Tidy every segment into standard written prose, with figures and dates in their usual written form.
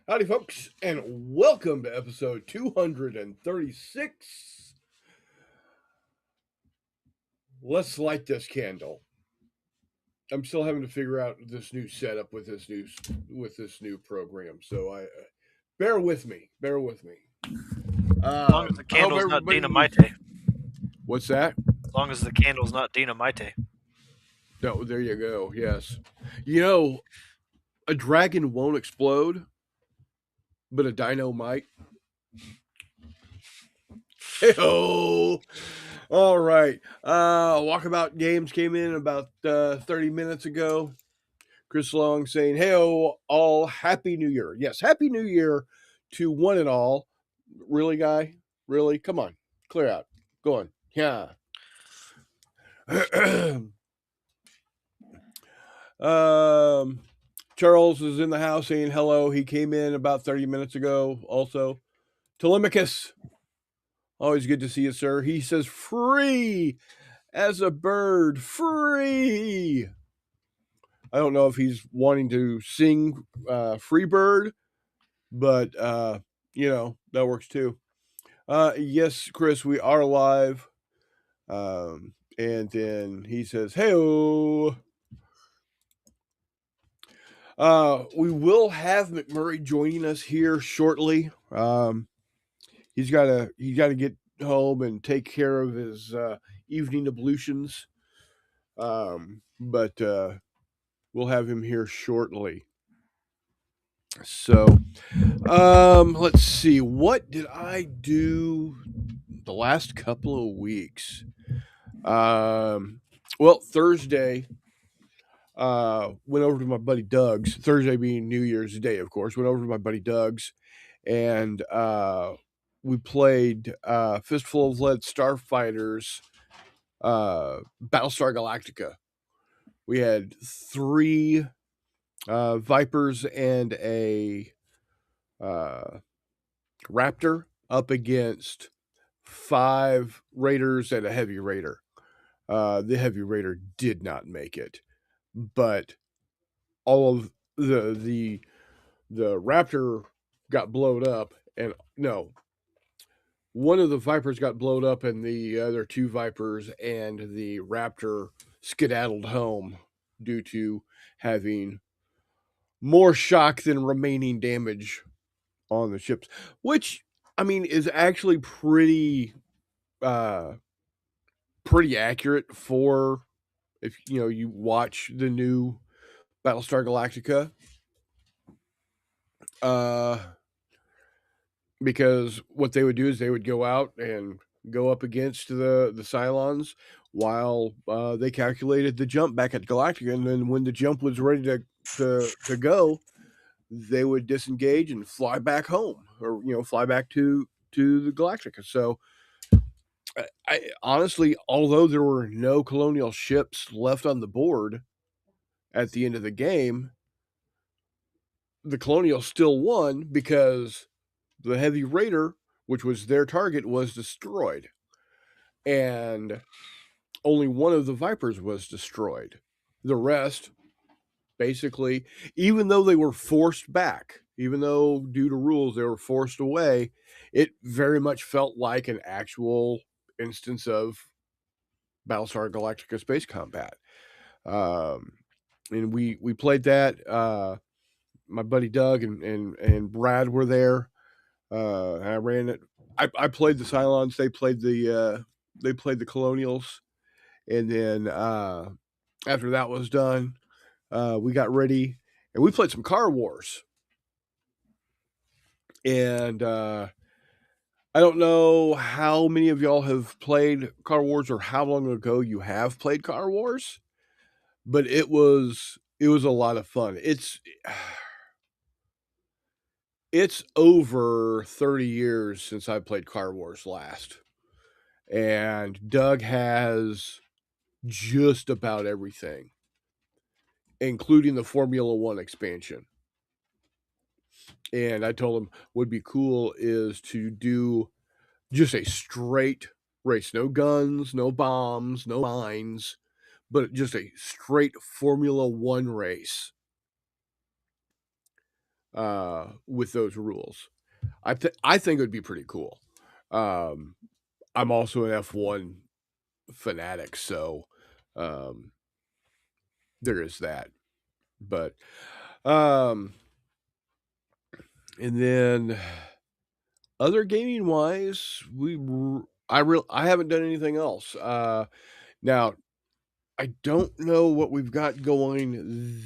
Howdy, folks, and welcome to episode 236. Let's light this candle. I'm still having to figure out this new setup with this new program, so I bear with me. Bear with me. As long as the I hope candle's not everybody. Dynamite. What's that? As long as the candle's not Dynamite. No, there you go. Yes, you know, a dragon won't explode, but a dino might. Hey-ho! All right. Walkabout Games came in about 30 minutes ago. Chris Long saying, "Hey, all, Happy New Year." Yes, Happy New Year to one and all. Really, guy? Really? Come on. Clear out. Go on. Yeah. Charles is in the house saying hello. He came in about 30 minutes ago also. Telemachus. Always good to see you, sir. He says, free as a bird. Free. I don't know if he's wanting to sing Free Bird, but that works too. Yes, Chris, we are live. And then he says, "Hey, we will have McMurray joining us here shortly. He's gotta get home and take care of his evening ablutions. But we'll have him here shortly. So, let's see. What did I do the last couple of weeks? Well, Thursday, went over to my buddy Doug's. Thursday being New Year's Day, of course. Went over to my buddy Doug's, and we played Fistful of Lead Starfighters, Battlestar Galactica. We had three Vipers and a Raptor up against five Raiders and a Heavy Raider. The Heavy Raider did not make it, but all of the Raptor got blowed up, and no, one of the Vipers got blowed up, and the other two Vipers and the Raptor skedaddled home due to having more shock than remaining damage on the ships, which I mean is actually pretty accurate for if you watch the new Battlestar Galactica. Because what they would do is they would go out and go up against the Cylons while they calculated the jump back at Galactica, and then when the jump was ready to go, they would disengage and fly back home, or fly back to the Galactica. So I honestly, although there were no colonial ships left on the board at the end of the game, the Colonials still won because the Heavy Raider, which was their target, was destroyed. And only one of the Vipers was destroyed. The rest, basically, even though they were forced back, even though due to rules they were forced away, it very much felt like an actual instance of Battlestar Galactica space combat. And we played that. My buddy Doug and Brad were there. I ran it. I played the Cylons. They played the Colonials, and then after that was done, we got ready and we played some Car Wars. And I don't know how many of y'all have played Car Wars or how long ago you have played Car Wars, but it was a lot of fun. It's over 30 years since I played Car Wars last. And Doug has just about everything, including the Formula One expansion. And I told him would be cool is to do just a straight race. No guns, no bombs, no mines, but just a straight Formula One race. with those rules. I think it would be pretty cool. Um, I'm also an F1 fanatic, so um, there is that. But um, and then other gaming wise, I haven't done anything else. Now I don't know what we've got going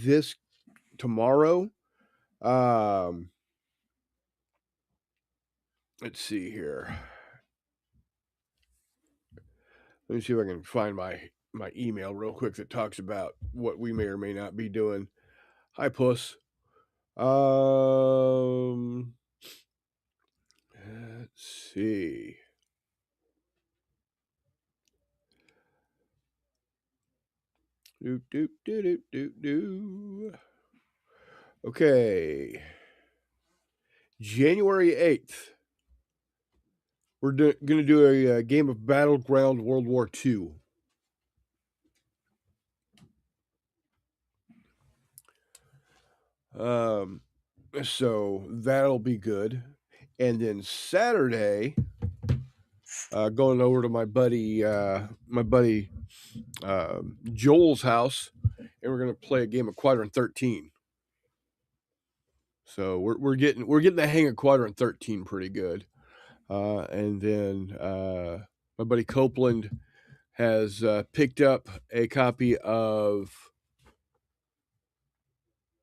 this tomorrow. Um, let's see here. Let me see if I can find my email real quick that talks about what we may or may not be doing. Hi, Puss. Um, let's see. Do do do do do do. Okay, January 8th. We're going to do a game of Battleground World War II. So that'll be good. And then Saturday, going over to my buddy Joel's house, and we're gonna play a game of Quadrant 13. So we're getting the hang of Quadrant 13 pretty good. And then my buddy Copeland has picked up a copy of.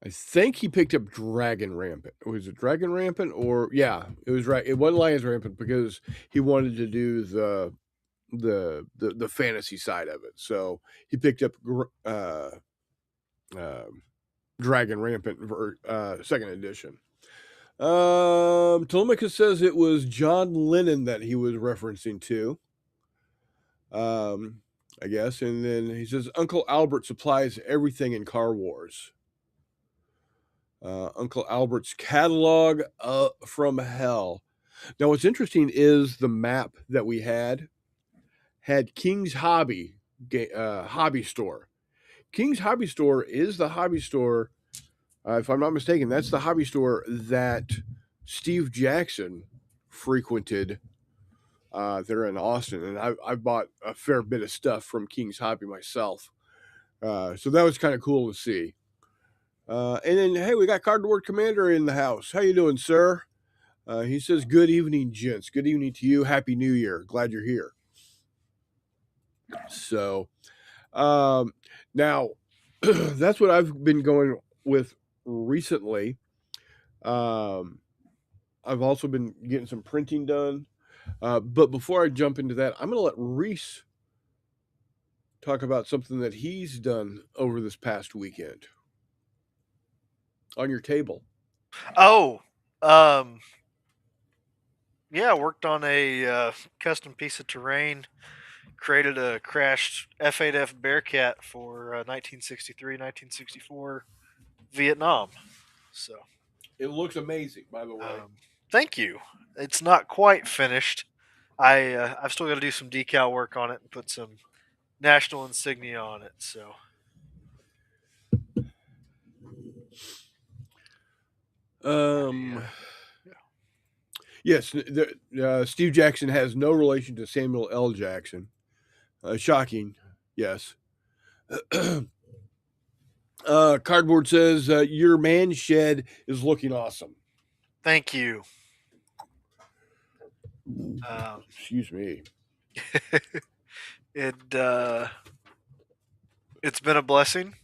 I think he picked up Dragon Rampant. Was it Dragon Rampant or yeah? It was right. It wasn't Lions Rampant because he wanted to do the fantasy side of it. So he picked up Dragon Rampant second edition. Telemachus says it was John Lennon that he was referencing to. I guess, and then he says Uncle Albert supplies everything in Car Wars. Uncle Albert's catalog from hell. Now, what's interesting is the map that we had King's Hobby hobby store. King's Hobby Store is the hobby store, if I'm not mistaken. That's the hobby store that Steve Jackson frequented there in Austin, and I've bought a fair bit of stuff from King's Hobby myself. So that was kind of cool to see. And then, hey, we got Cardboard Commander in the house. How you doing, sir? He says, "Good evening, gents. Good evening to you. Happy New Year. Glad you're here." So, now that's what I've been going with recently. I've also been getting some printing done. But before I jump into that, I'm going to let Reese talk about something that he's done over this past weekend on your table. Oh, yeah, worked on a custom piece of terrain. Created a crashed F-8F Bearcat for 1963, 1964 Vietnam. So, It looks amazing, by the way. thank you. It's not quite finished. I've still got to do some decal work on it and put some national insignia on it. So, Yes, Steve Jackson has no relation to Samuel L. Jackson. Shocking, yes. Cardboard says your man shed is looking awesome. Thank you. Excuse me. It's been a blessing,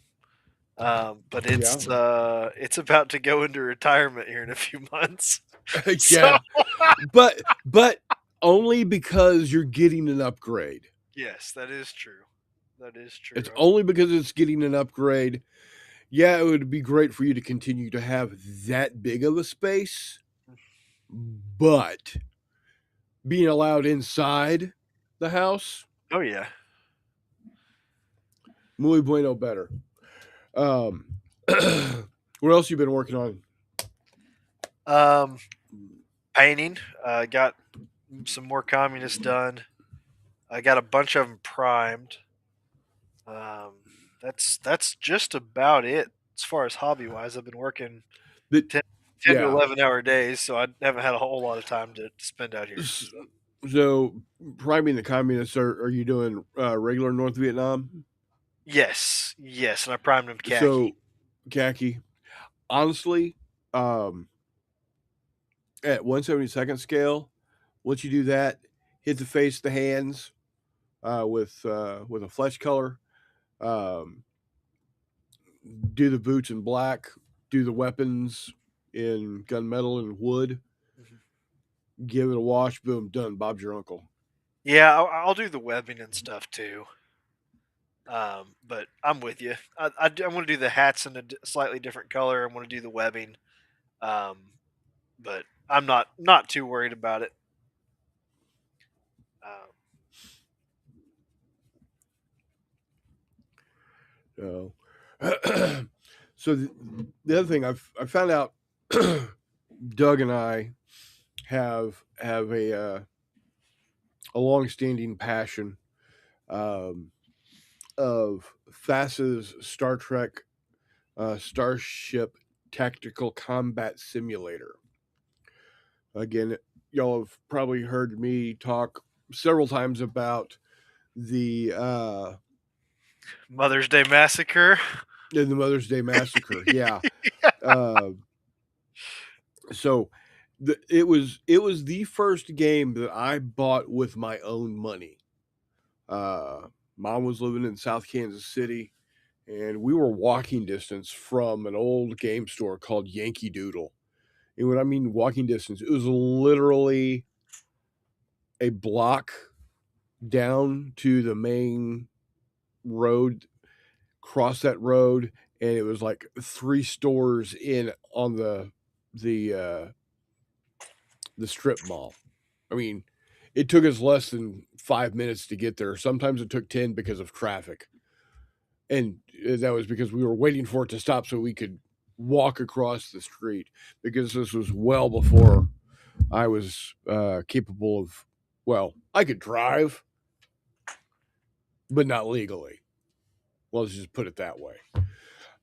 but it's about to go into retirement here in a few months. Yeah, but only because you're getting an upgrade. Yes, that is true. That is true. It's only because it's getting an upgrade. Yeah, it would be great for you to continue to have that big of a space, but being allowed inside the house. Oh yeah. Muy bueno better. What else you been working on? Painting. Got some more communists done. I got a bunch of them primed. That's just about it as far as hobby wise. I've been working 10 to Yeah. 11-hour days, so I haven't had a whole lot of time to spend out here. S So, priming the communists, are you doing, regular North Vietnam? Yes, yes, and I primed him khaki. So, khaki. Honestly, um, at 1/72nd scale, once you do that, hit the face, the hands, with a flesh color, um, do the boots in black, do the weapons in gunmetal and wood, Mhm. give it a wash, boom, done, Bob's your uncle. Yeah, I'll do the webbing and stuff too. But I'm with you. I want to do the hats in a slightly different color. I want to do the webbing. Um, but I'm not too worried about it. Um, So, so the other thing I found out, Doug and I have a long-standing passion, um, of FASA's Star Trek, Starship Tactical Combat Simulator. Again, y'all have probably heard me talk several times about the Mother's Day Massacre. the Mother's Day Massacre. Yeah. Uh, so it was the first game that I bought with my own money. Mom was living in South Kansas City, and we were walking distance from an old game store called Yankee Doodle. And when I mean walking distance, it was literally a block down to the main road, cross that road, and it was like 3 stores in on the, uh, the strip mall. I mean, it took us less than 5 minutes to get there. Sometimes it took 10 because of traffic. And that was because we were waiting for it to stop so we could walk across the street, because this was well before I was capable of, well, I could drive, but not legally. Well, let's just put it that way.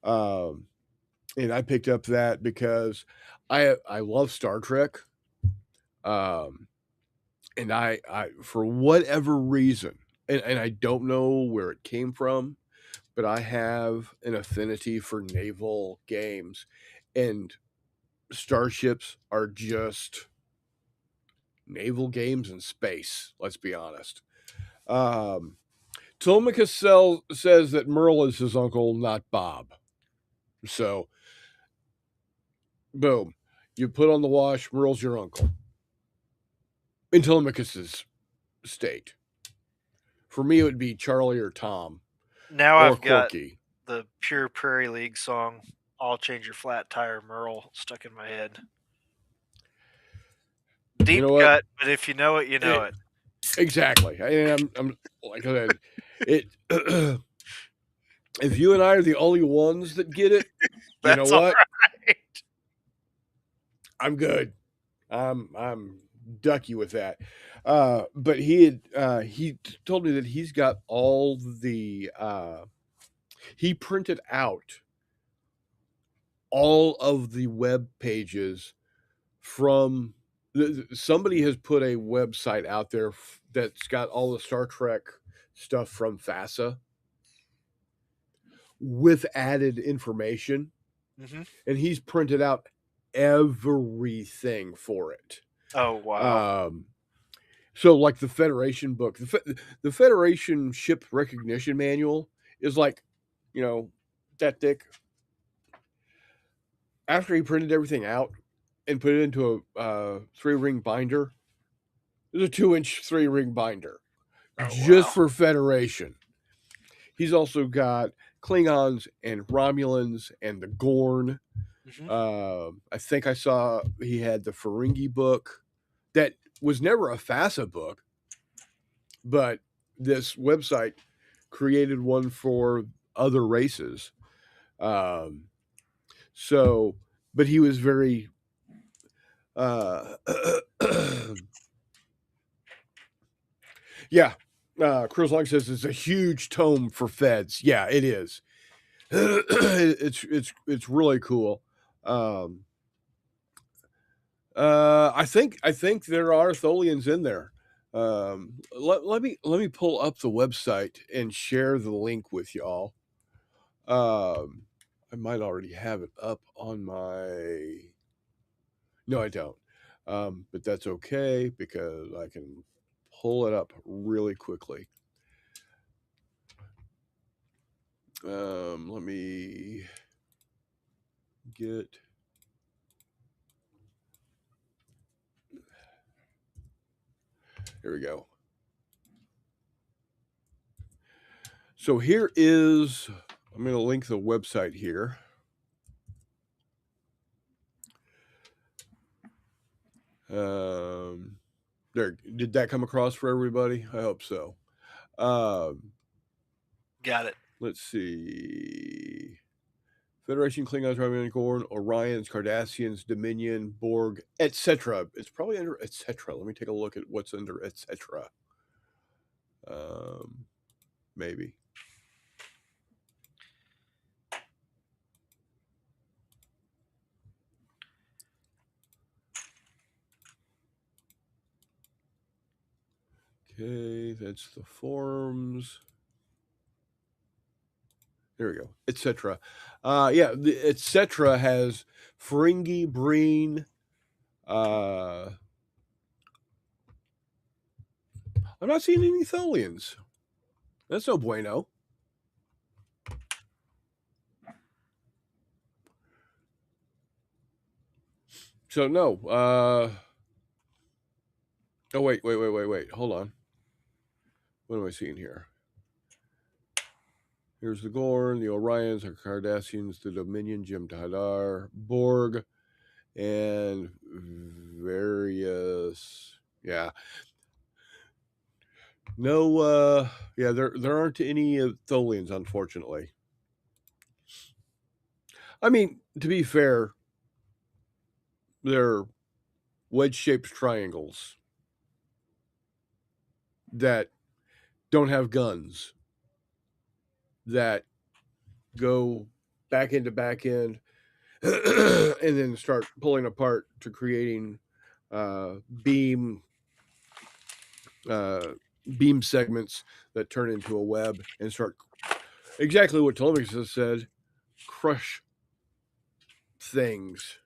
Um, and I picked up that because I love Star Trek. Um, and I for whatever reason, and I don't know where it came from, but I have an affinity for naval games, and starships are just naval games in space. Let's be honest. Um, Telemachus says that Merle is his uncle, not Bob. So, boom, you put on the wash. Merle's your uncle in Telemachus's state. For me, it would be Charlie or Tom Now or I've got Corky. the Pure Prairie League song "I'll Change Your Flat Tire, Merle" stuck in my head. You know Deep what? cut, but if you know it, you know it. Exactly. And I'm like I said, it. If you and I are the only ones that get it, you know That's all what? right. I'm good. I'm ducky with that. But he told me that he's got all the he printed out all of the web pages from somebody has put a website out there that's got all the Star Trek stuff from FASA with added information, Hmm. and he's printed out everything for it. Oh wow. Um, so like the Federation book, the Federation ship recognition manual is like, you know, that thick. After he printed everything out and put it into a 3-ring binder, there's a 2-inch 3-ring binder Oh just wow. for Federation. He's also got Klingons and Romulans and the Gorn. Hmm. I think I saw he had the Ferengi book that was never a FASA book, but this website created one for other races. Um, so, but he was very, uh, yeah. Chris Long says it's a huge tome for feds. Yeah, it is. It's really cool. Um, I think there are Tholians in there. Let me pull up the website and share the link with y'all. I might already have it up on my. No, I don't. But that's okay because I can pull it up really quickly. Let me get. Here we go. So here is. I'm going to link the website here. There, did that come across for everybody? I hope so. Got it. Let's see. Federation, Klingons, Romulan, Gorn, Orions, Cardassians, Dominion, Borg, etc. It's probably under etc. Let me take a look at what's under etc. Maybe. Okay, that's the forums. There we go, etc. Yeah, the etc. has Ferengi, Breen. I'm not seeing any Tholians. That's no bueno. So no. Oh wait. Hold on. What am I seeing here? Here's the Gorn, the Orions, the Cardassians, the Dominion, Jem'Hadar, Borg, and various. Yeah. No. Yeah. There aren't any Tholians, unfortunately. I mean, to be fair, they're wedge-shaped triangles that don't have guns, that go back end to back end and then start pulling apart to creating beam segments that turn into a web and start exactly what Telemachus has said, crush things.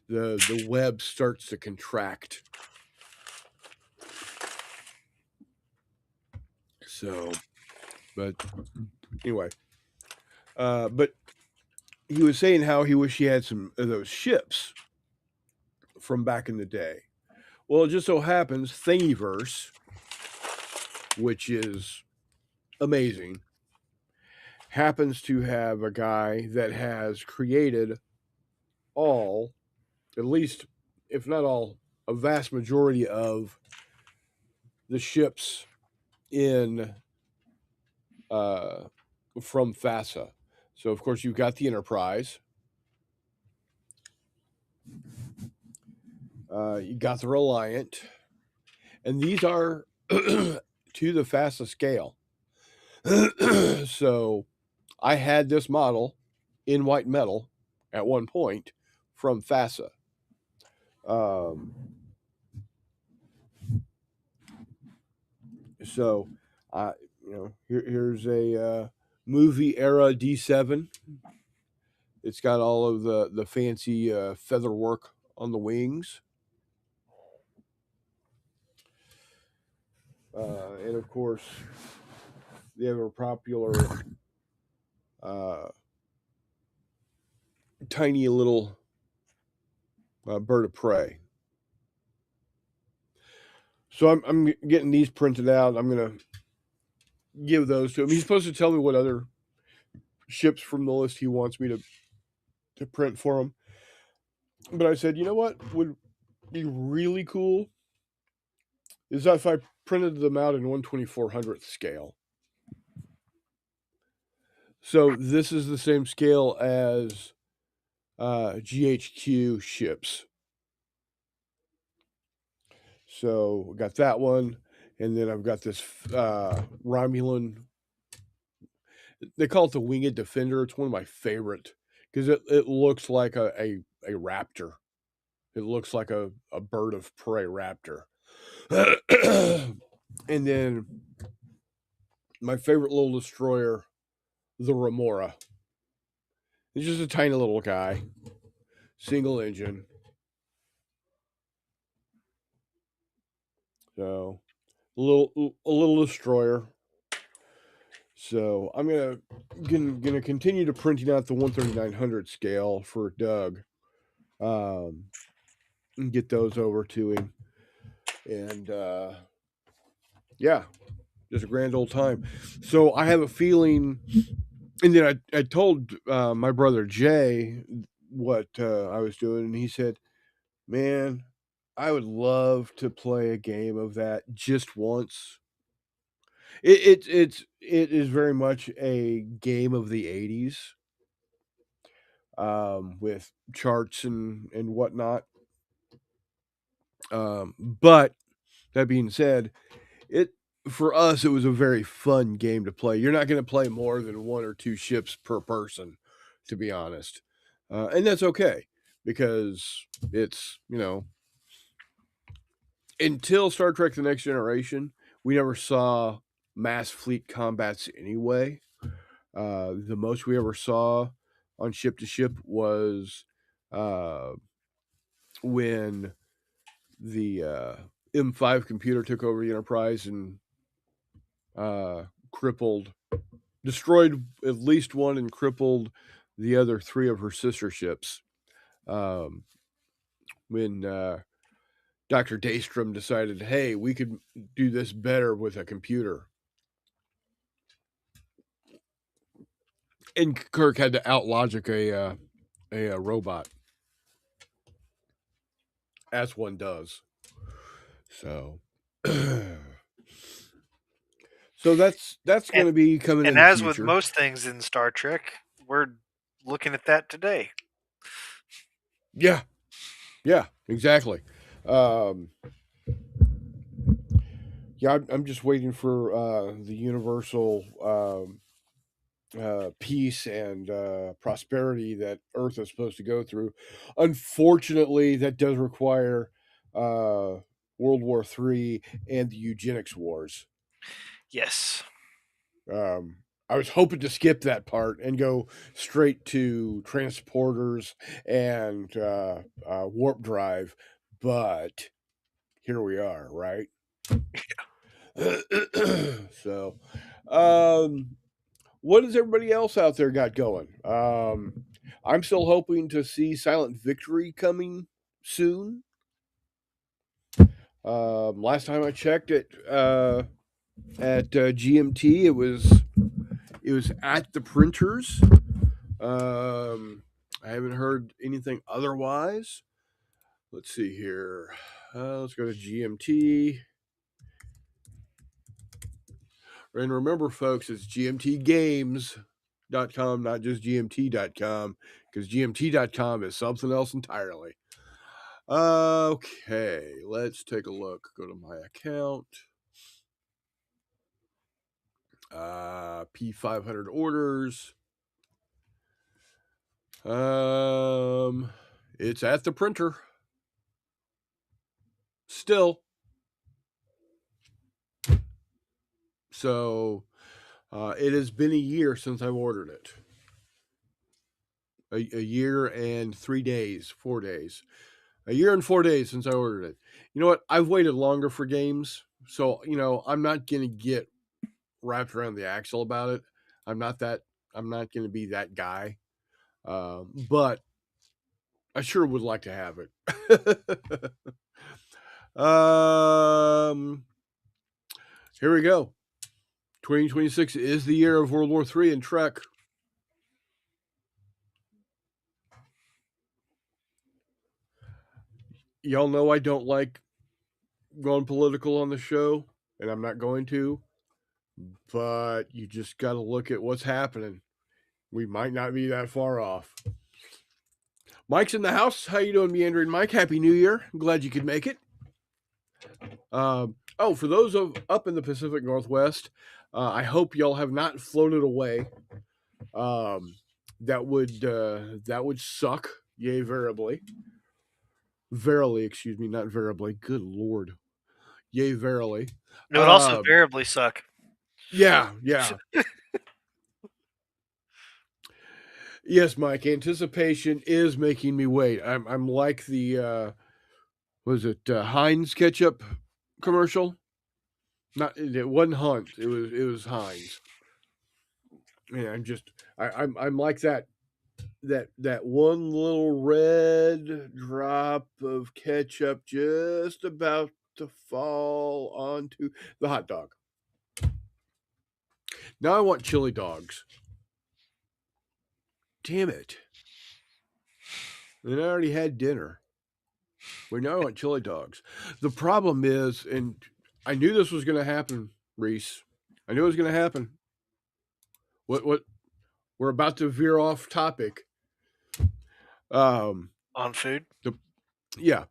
The web starts to contract. So, but anyway, but he was saying how he wished he had some of those ships from back in the day. Well, it just so happens Thingiverse, which is amazing, happens to have a guy that has created all, at least, if not all, a vast majority of the ships in from FASA. So, of course, you've got the Enterprise. You got the Reliant. And these are to the FASA scale. So, I had this model in white metal at one point from FASA. So, here's a movie era D7. It's got all of the fancy feather work on the wings. And of course, the ever popular tiny little bird of prey. So I'm getting these printed out. I'm going to give those to him. He's supposed to tell me what other ships from the list he wants me to print for him. But I said, you know what would be really cool is that if I printed them out in 1/2400th scale. So this is the same scale as GHQ ships. So got that one, and then I've got this Romulan. They call it the Winged Defender. It's one of my favorite because it looks like a raptor It looks like a bird of prey raptor. And then my favorite little destroyer, the Remora. It's just a tiny little guy, single engine. So a little destroyer. So I'm gonna continue to printing out the 13900 scale for Doug, and get those over to him. And yeah, just a grand old time. So I have a feeling, and then I told my brother Jay what I was doing, and he said, "Man, I would love to play a game of that just once." It is very much a game of the '80s, with charts and whatnot. But that being said, it for us it was a very fun game to play. You're not going to play more than one or two ships per person, to be honest, and that's okay because it's until Star Trek: The Next Generation, we never saw mass fleet combats anyway. The most we ever saw on ship to ship was uh, when the M5 computer took over the Enterprise and crippled, destroyed at least one and crippled the other three of her sister ships. When Dr. Daystrom decided, hey, we could do this better with a computer. And Kirk had to outlogic a robot, as one does. So, so that's going to be coming in And the as with future. most things in Star Trek, we're looking at that today. Yeah, yeah, exactly. Um, yeah, I'm just waiting for the universal peace and prosperity that Earth is supposed to go through. Unfortunately, that does require World War III and the eugenics wars. Yes. I was hoping to skip that part and go straight to transporters and warp drive, but here we are, right? So, what does everybody else out there got going? I'm still hoping to see Silent Victory coming soon. Last time I checked it at GMT, it was at the printers. I haven't heard anything otherwise. Let's see here. Let's go to GMT. And remember, folks, it's GMTgames.com, not just GMT.com, because GMT.com is something else entirely. Okay, let's take a look. Go to my account. P500 orders. It's at the printer. Still. So, it has been a year since I've ordered it. A year and 3 days, 4 days. A year and 4 days since I ordered it. You know what? I've waited longer for games, so I'm not gonna get wrapped around the axle about it. I'm not gonna be that guy. But I sure would like to have it. Here we go. 2026 is the year of World War III in Trek. Y'all know I don't like going political on the show, and I'm not going to. But you just got to look at what's happening. We might not be that far off. Mike's in the house. How you doing, Meandering Mike? Happy New Year. I'm glad you could make it. For those of up in the Pacific Northwest, I hope y'all have not floated away. That would suck, yea, variably. Verily, excuse me, not variably. Good Lord. Yea, verily. It would also variably suck. Yeah, yeah. Yes, Mike, anticipation is making me wait. I'm like the, was it, Heinz ketchup commercial? Not it wasn't Hunt, it was Heinz. Yeah, I'm like that one little red drop of ketchup just about to fall onto the hot dog. Now I want chili dogs. Damn it. And I already had dinner. We now want chili dogs. The problem is, and I knew this was going to happen, Reese. I knew it was going to happen. What? We're about to veer off topic. On food? Yeah.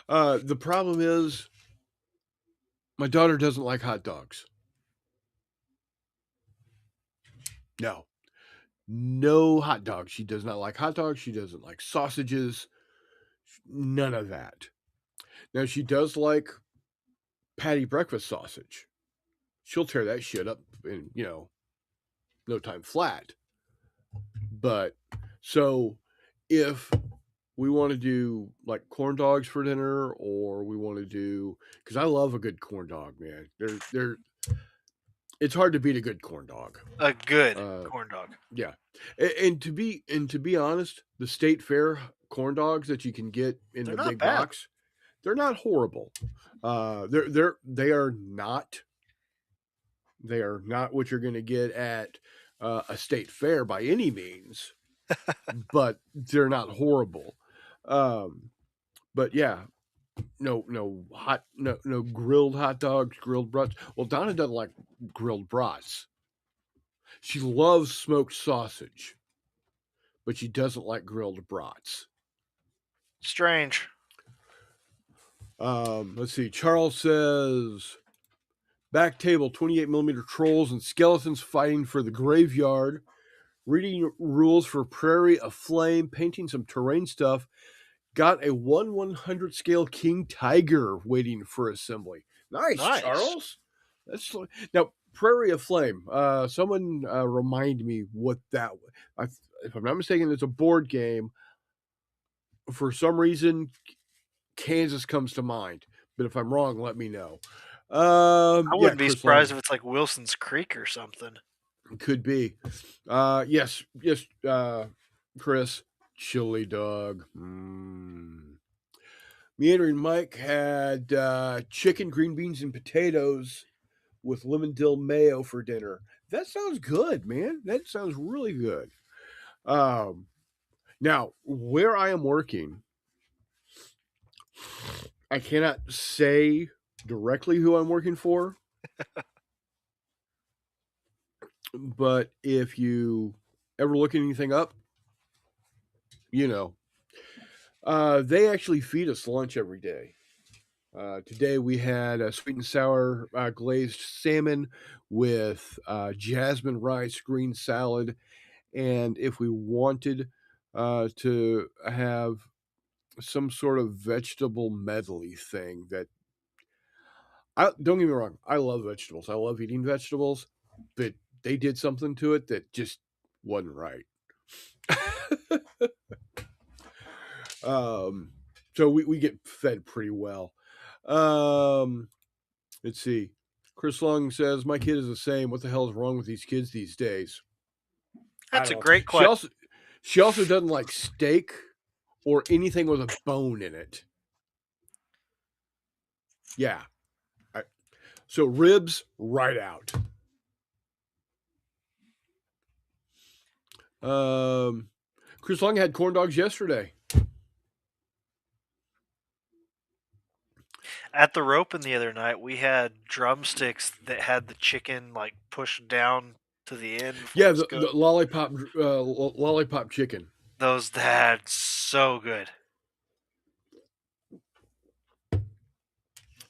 The problem is, my daughter doesn't like hot dogs. No. No hot dogs. She does not like hot dogs. She doesn't like sausages. None of that. Now, she does like patty breakfast sausage. She'll tear that shit up in, no time flat. But so if we want to do like corn dogs for dinner, or we want to do, because I love a good corn dog, man. It's hard to beat a good corn dog. A good corn dog. Yeah, and to be honest, the state fair corn dogs that you can get in They're the not big bad. box, they're not horrible. They are not what you're going to get at a state fair by any means, but they're not horrible. But yeah, no grilled hot dogs, grilled brats. Well, Donna doesn't like grilled brats. She loves smoked sausage, but she doesn't like grilled brats. Strange. Let's see. Charles says back table 28mm trolls and skeletons fighting for the graveyard, reading rules for Prairie of Flame, painting some terrain stuff. Got a 1/100 scale king tiger waiting for assembly. Nice. Charles. That's now Prairie of Flame. Someone remind me what that was. If I'm not mistaken, it's a board game. For some reason, Kansas comes to mind, but if I'm wrong, let me know. I wouldn't be Chris surprised Long. if it's like Wilson's Creek or something. Could be. Yes, Chris. Chili dog. Meandering Mike had chicken, green beans, and potatoes with lemon dill mayo for dinner. That sounds good, man. That sounds really good. Now, where I am working, I cannot say directly who I'm working for. But if you ever look anything up, they actually feed us lunch every day. Today we had a sweet and sour glazed salmon with jasmine rice, green salad, and if we wanted to have some sort of vegetable medley thing that don't get me wrong, I love vegetables. I love eating vegetables, but they did something to it that just wasn't right. So we get fed pretty well. Let's see. Chris Long says, my kid is the same. What the hell is wrong with these kids these days? That's a great question. She also doesn't like steak or anything with a bone in it. Yeah. So ribs, right out. Chris Long had corn dogs yesterday. At the Ropin' the other night, we had drumsticks that had the chicken like pushed down to the end. Yeah, the lollipop chicken. That's so good.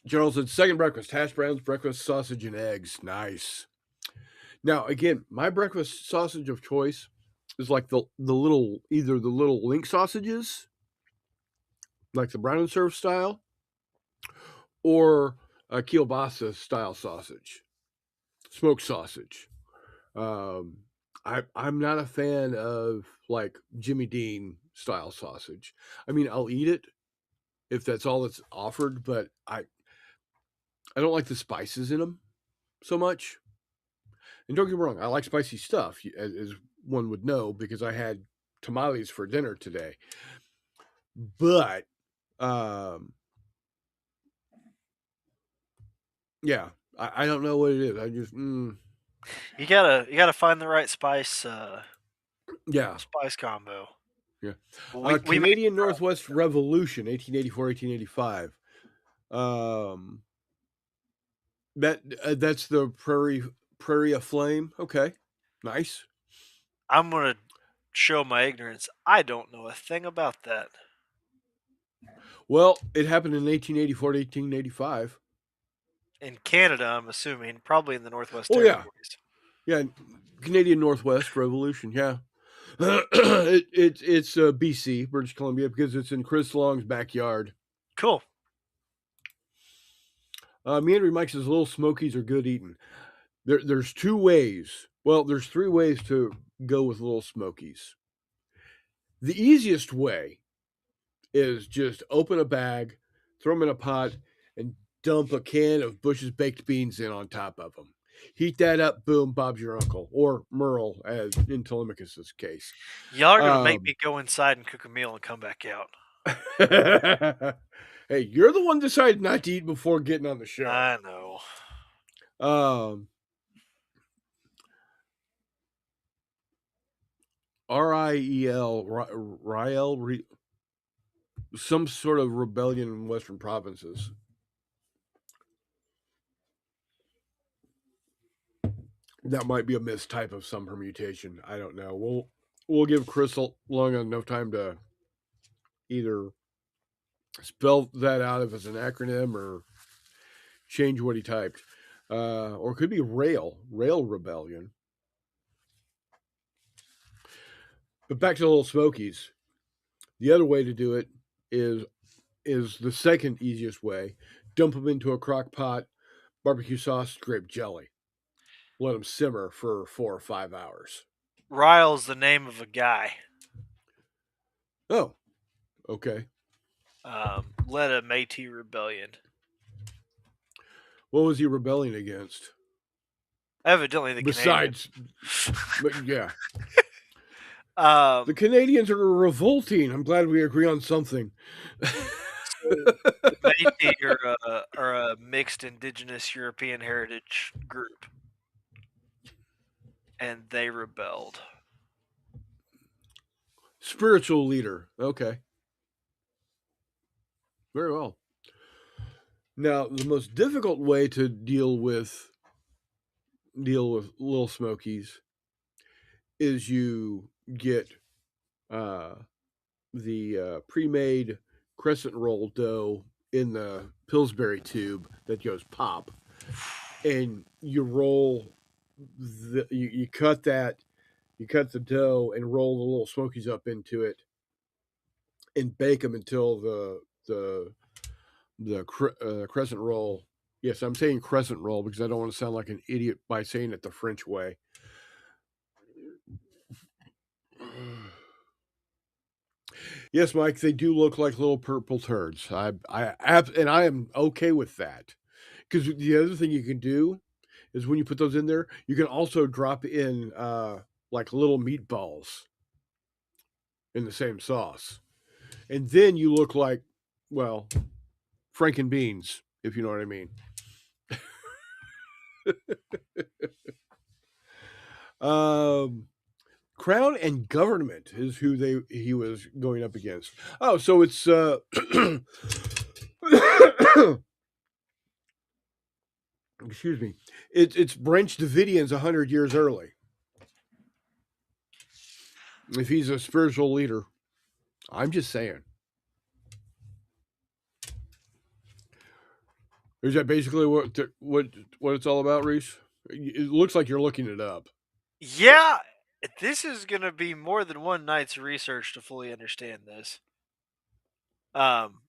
Gerald said second breakfast: hash browns, breakfast sausage, and eggs. Nice. Now again, my breakfast sausage of choice is like the little either the little link sausages like the brown and serve style, or a kielbasa style sausage, smoked sausage. Um, I'm not a fan of like Jimmy Dean style sausage. I mean, I'll eat it if that's all that's offered, but I don't like the spices in them so much. And don't get me wrong, I like spicy stuff, as one would know, because I had tamales for dinner today. But um, yeah, I don't know what it is. I just You gotta find the right yeah, spice combo. yeah. Well, we made Canadian Northwest Revolution, 1884, 1885. Um, that's the Prairie of Flame. Okay, nice. I'm gonna show my ignorance. I don't know a thing about that. Well, it happened in 1884 to 1885. In Canada, I'm assuming, probably in the Northwest Oh yeah, Territories. yeah. Canadian Northwest Revolution. Yeah, it's BC, British Columbia, because it's in Chris Long's backyard. Cool. Meandering Mike says Little Smokies are good eating. There's two ways. Well, there's three ways to go with Little Smokies. The easiest way is just open a bag, throw them in a pot, and dump a can of Bush's baked beans in on top of them. Heat that up, boom, Bob's your uncle, or Merle, as in Telemachus's case. Y'all are gonna make me go inside and cook a meal and come back out. Hey, you're the one decided not to eat before getting on the show. I know. Riel, Riel, some sort of rebellion in Western provinces. That might be a mistype of some permutation. I don't know. We'll give Chris Long enough time to either spell that out if it's an acronym or change what he typed. Or it could be Rail Rebellion. But back to the Little Smokies. The other way to do it is the second easiest way. Dump them into a crock pot, barbecue sauce, grape jelly. Let them simmer for 4 or 5 hours. Ryle's the name of a guy. Oh, okay. Led a Métis rebellion. What was he rebelling against? Evidently, the Besides, yeah. Canadians. The Canadians are revolting. I'm glad we agree on something. The Métis are a mixed Indigenous European heritage group, and they rebelled. Spiritual leader. Okay. Very well. Now, the most difficult way to deal with Little Smokies is you get the pre-made crescent roll dough in the Pillsbury tube that goes pop, and you roll you cut the dough and roll the Little Smokies up into it, and bake them until the crescent roll. Yes, I'm saying crescent roll because I don't want to sound like an idiot by saying it the French way. Yes, Mike, they do look like little purple turds. I am okay with that, because the other thing you can do is when you put those in there, you can also drop in like little meatballs in the same sauce, and then you look like, well, Franken beans, if you know what I mean. Crown and Government is who he was going up against. Oh, so it's excuse me. It's Branch Davidians 100 years early. If he's a spiritual leader, I'm just saying. Is that basically what it's all about, Reese? It looks like you're looking it up. Yeah, this is going to be more than one night's research to fully understand this. Um,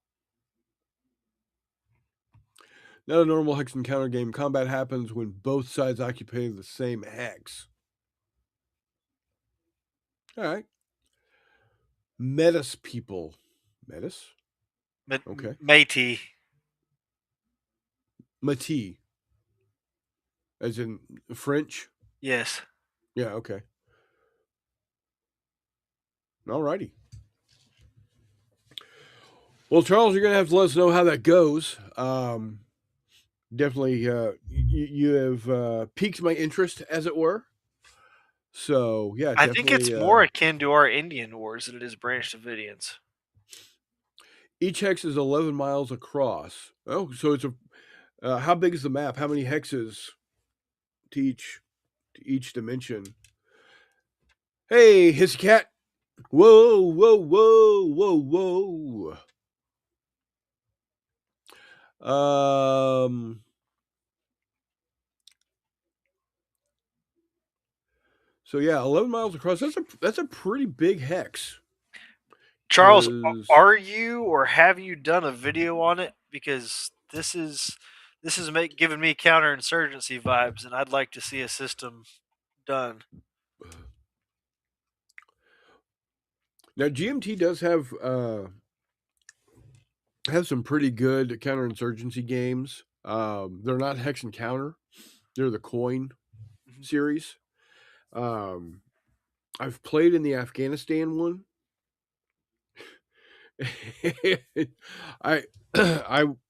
Not a normal hex encounter game. Combat happens when both sides occupy the same hex. All right. Metis people. Metis? Okay. Métis. Mati. As in French? Yes. Yeah, okay. All righty. Well, Charles, you're going to have to let us know how that goes. Definitely, you have piqued my interest, as it were. So, yeah, I definitely. think it's more akin to our Indian Wars than it is Branch Davidians. Each hex is 11 miles across. Oh, so it's a. How big is the map? How many hexes to each dimension? Hey, hissy cat. Whoa, whoa, whoa, whoa, whoa. So yeah, 11 miles across. That's a pretty big hex. Charles, are you or have you done a video on it? Because this is giving me counterinsurgency vibes, and I'd like to see a system done. Now GMT does have some pretty good counterinsurgency games. They're not Hex and Counter; they're the Coin series. I've played in the Afghanistan one. I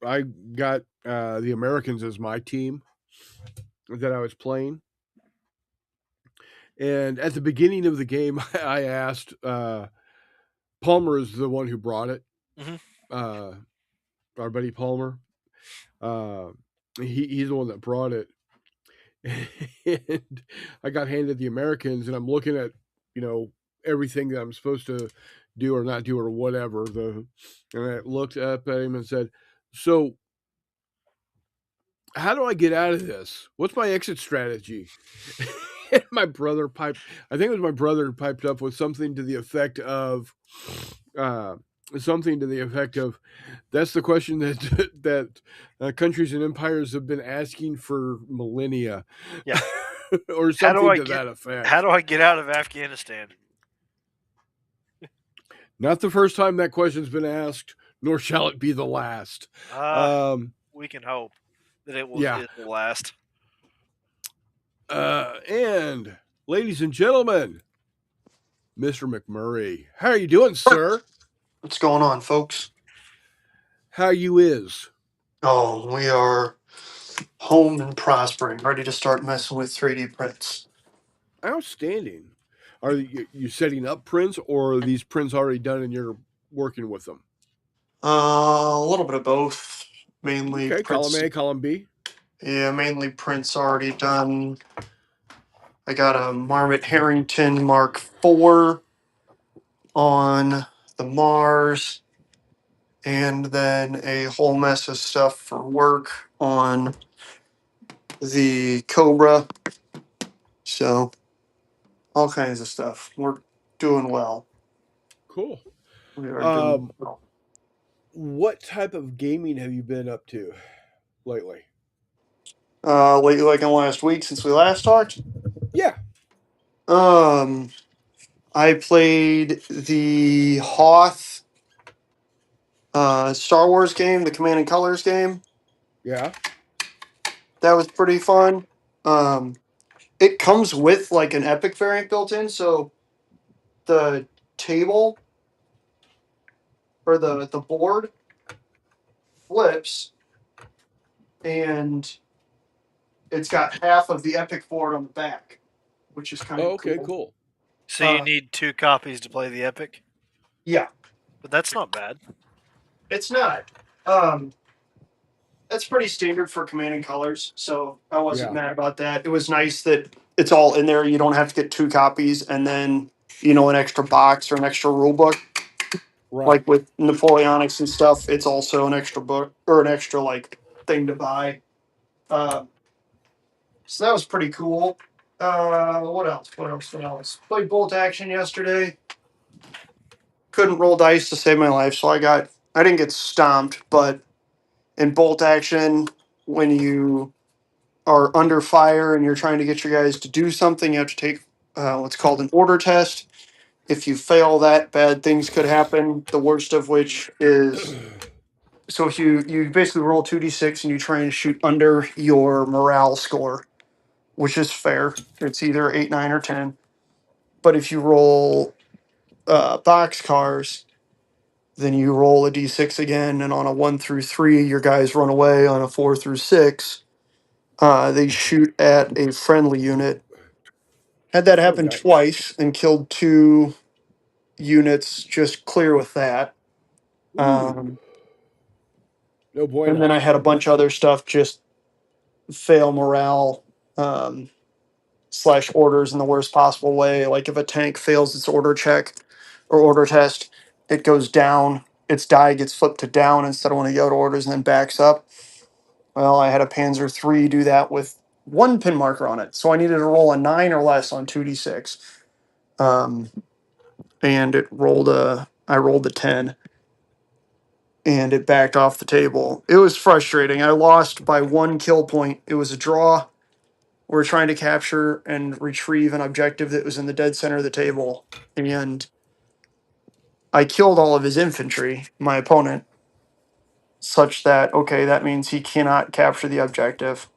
I got the Americans as my team that I was playing. And at the beginning of the game, I asked Palmer is the one who brought it. Our buddy Palmer. He's the one that brought it. And I got handed the Americans, and I'm looking at, everything that I'm supposed to do or not do or whatever. And I looked up at him and said, "So, how do I get out of this? What's my exit strategy?" My brother piped. I think it was my brother piped up with something to the effect of, "That's the question that countries and empires have been asking for millennia." Yeah, or something to that effect. How do I get out of Afghanistan? Not the first time that question's been asked, nor shall it be the last. We can hope that it will last. And ladies and gentlemen, Mr. McMurray, how are you doing, sir? What's going on, folks? How you is? Oh, we are home and prospering, ready to start messing with 3D prints. Outstanding. Are you setting up prints, or are these prints already done and you're working with them? A little bit of both. Mainly okay, prints. Column A, column B. Yeah, mainly prints already done. I got a Marmot Harrington Mark IV on the Mars, and then a whole mess of stuff for work on the Cobra. So, all kinds of stuff. We're doing well. Cool. We are doing well. What type of gaming have you been up to lately? Lately, like in the last week since we last talked? Yeah. I played the Hoth Star Wars game, the Command and Colors game. Yeah. That was pretty fun. It comes with like an Epic variant built in, so the table or the board flips, and it's got half of the Epic board on the back, which is kind of cool. So you need 2 copies to play the Epic? Yeah. But that's not bad. It's not. That's pretty standard for Command and Colors, so I wasn't mad about that. It was nice that it's all in there. You don't have to get 2 copies and then, an extra box or an extra rule book. Right. Like with Napoleonics and stuff, it's also an extra book or an extra thing to buy. So that was pretty cool. What else? Played Bolt Action yesterday. Couldn't roll dice to save my life, so I got I didn't get stomped, but in bolt action, when you are under fire and you're trying to get your guys to do something, you have to take what's called an order test. If you fail that, bad things could happen. The worst of which is, so if you basically roll 2d6 and you try and shoot under your morale score, which is fair. It's either 8, 9, or 10. But if you roll box cars, then you roll a d6 again, and on a 1 through 3, your guys run away. On a 4 through 6, they shoot at a friendly unit. Had that happen nice. twice and killed 2 units just clear with that. No bueno. And then I had a bunch of other stuff just fail morale / orders in the worst possible way. Like if a tank fails its order check or order test, it goes down. Its die gets flipped to down instead of one of the other orders and then backs up. Well, I had a Panzer III do that with 1 pin marker on it. So I needed to roll a 9 or less on 2d6. And I rolled a 10. And it backed off the table. It was frustrating. I lost by 1 kill point. It was a draw. We're trying to capture and retrieve an objective that was in the dead center of the table. And I killed all of his infantry, my opponent, such that, okay, that means he cannot capture the objective.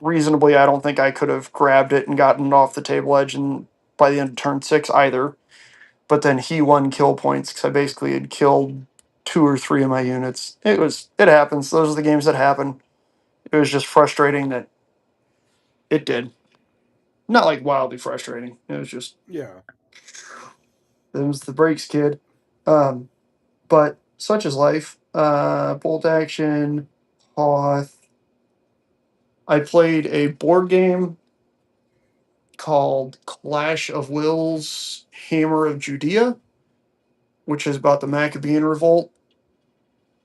Reasonably, I don't think I could have grabbed it and gotten it off the table edge and by the end of turn 6 either. But then he won kill points because I basically had killed 2 or 3 of my units. It happens. Those are the games that happen. It was just frustrating that it did. Not like wildly frustrating. It was just, Yeah. them's the breaks, kid. But such is life. Bolt action, Hoth. I played a board game called Clash of Wills Hammer of Judea, which is about the Maccabean Revolt.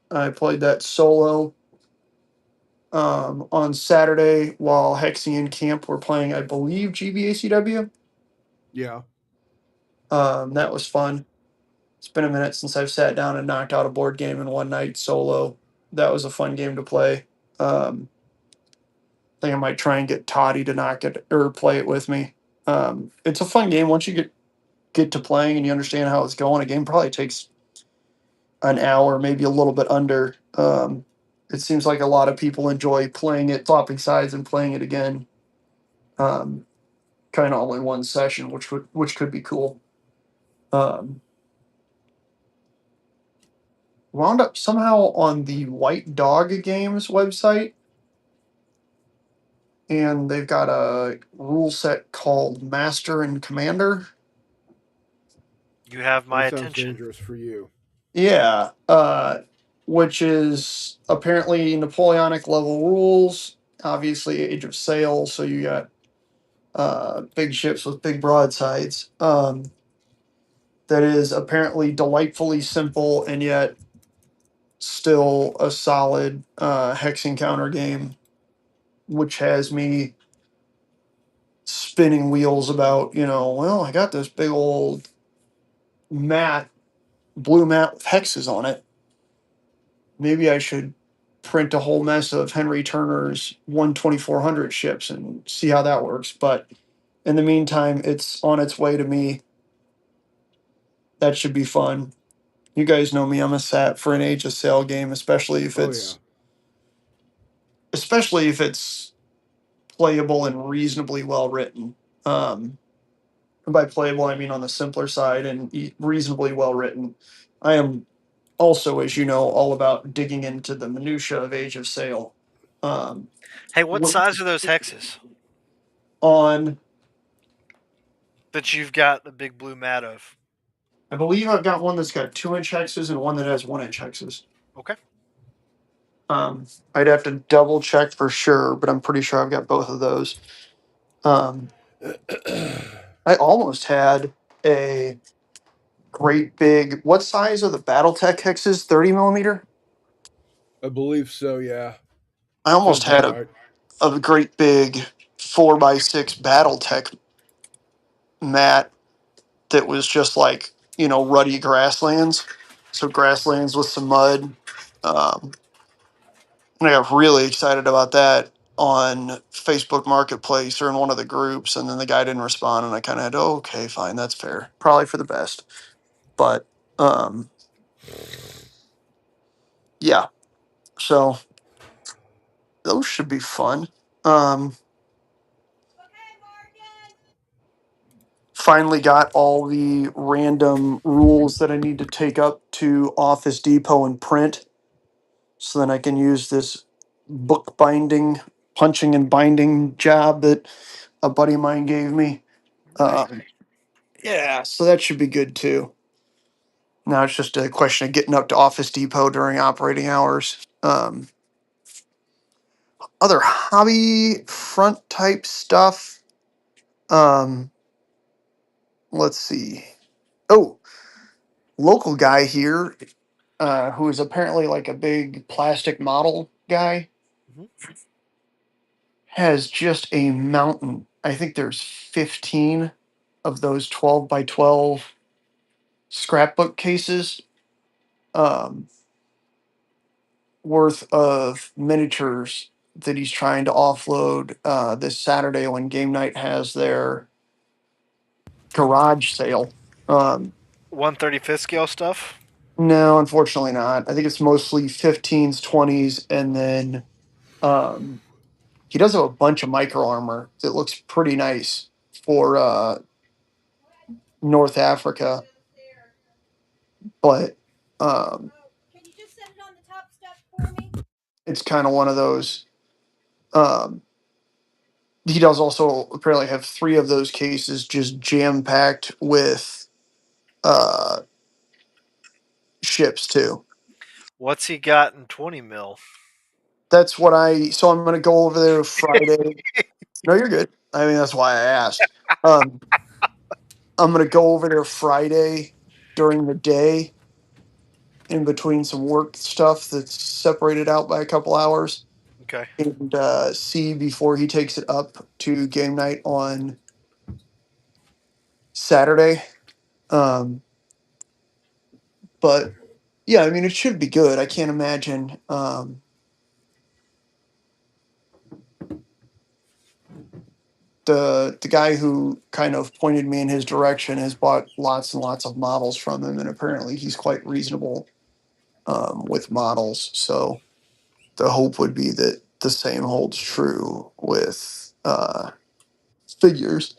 I played that solo on Saturday while Hexy and Camp were playing, I believe, GBACW. Yeah. That was fun. It's been a minute since I've sat down and knocked out a board game in one night solo. That was a fun game to play. I think I might try and get Toddy to knock it or play it with me. It's a fun game once you get to playing and you understand how it's going. A game probably takes an hour, maybe a little bit under. It seems like a lot of people enjoy playing it, flopping sides, and playing it again, kind of all in one session, which could be cool. Wound up somehow on the White Dog Games website, and they've got a rule set called Master and Commander. You have my That sounds attention. dangerous for you. Yeah, which is apparently Napoleonic level rules. Obviously, Age of Sail, so you got big ships with big broadsides. That is apparently delightfully simple and yet still a solid hex encounter game, which has me spinning wheels about, well, I got this big old blue mat with hexes on it. Maybe I should print a whole mess of Henry Turner's 1/2400 ships and see how that works. But in the meantime, it's on its way to me. That should be fun. You guys know me. I'm a sat for an Age of Sail game, especially if it's playable and reasonably well written. And by playable, I mean on the simpler side and reasonably well written. I am also, as you know, all about digging into the minutia of Age of Sail. Hey, what size are those hexes On, that you've got the big blue mat of? I believe I've got one that's got 2-inch hexes and one that has 1-inch hexes. Okay. I'd have to double check for sure, but I'm pretty sure I've got both of those. I almost had a great big. What size are the BattleTech hexes? 30 millimeter. I believe so. Yeah. I almost Sounds had about a great big 4x6 BattleTech mat that was just like ruddy grasslands. So grasslands with some mud. And I got really excited about that on Facebook Marketplace or in one of the groups, and then the guy didn't respond, and I kind of had, oh, okay, fine, that's fair, probably for the best. But yeah, so those should be fun. Finally got all the random rules that I need to take up to Office Depot and print, so then I can use this book binding, punching and binding job that a buddy of mine gave me. Nice. Yeah, so that should be good too. Now it's just a question of getting up to Office Depot during operating hours. Other hobby front type stuff. Let's see. Oh, local guy here, who is apparently like a big plastic model guy, Mhm. has just a mountain. I think there's 15 of those 12 by 12 scrapbook cases. Um, Worth of miniatures that he's trying to offload this Saturday when game night has their garage sale. 1/35 scale stuff. No, unfortunately not. I think it's mostly 15s, 20s, and then he does have a bunch of micro armor that looks pretty nice for North Africa, but it's kind of one of those. Um, he does also apparently have 3 of those cases just jam packed with uh, ships too. What's he got in 20 mil? That's what so I'm gonna go over there Friday. No, you're good. I mean, that's why I asked. Um, I'm gonna go over there Friday during the day, in between some work stuff that's separated out by a couple hours, Okay. and see before he takes it up to game night on Saturday. But yeah, I mean, it should be good. I can't imagine. The guy who kind of pointed me in his direction has bought lots and lots of models from him, and apparently he's quite reasonable with models. So the hope would be that the same holds true with figures.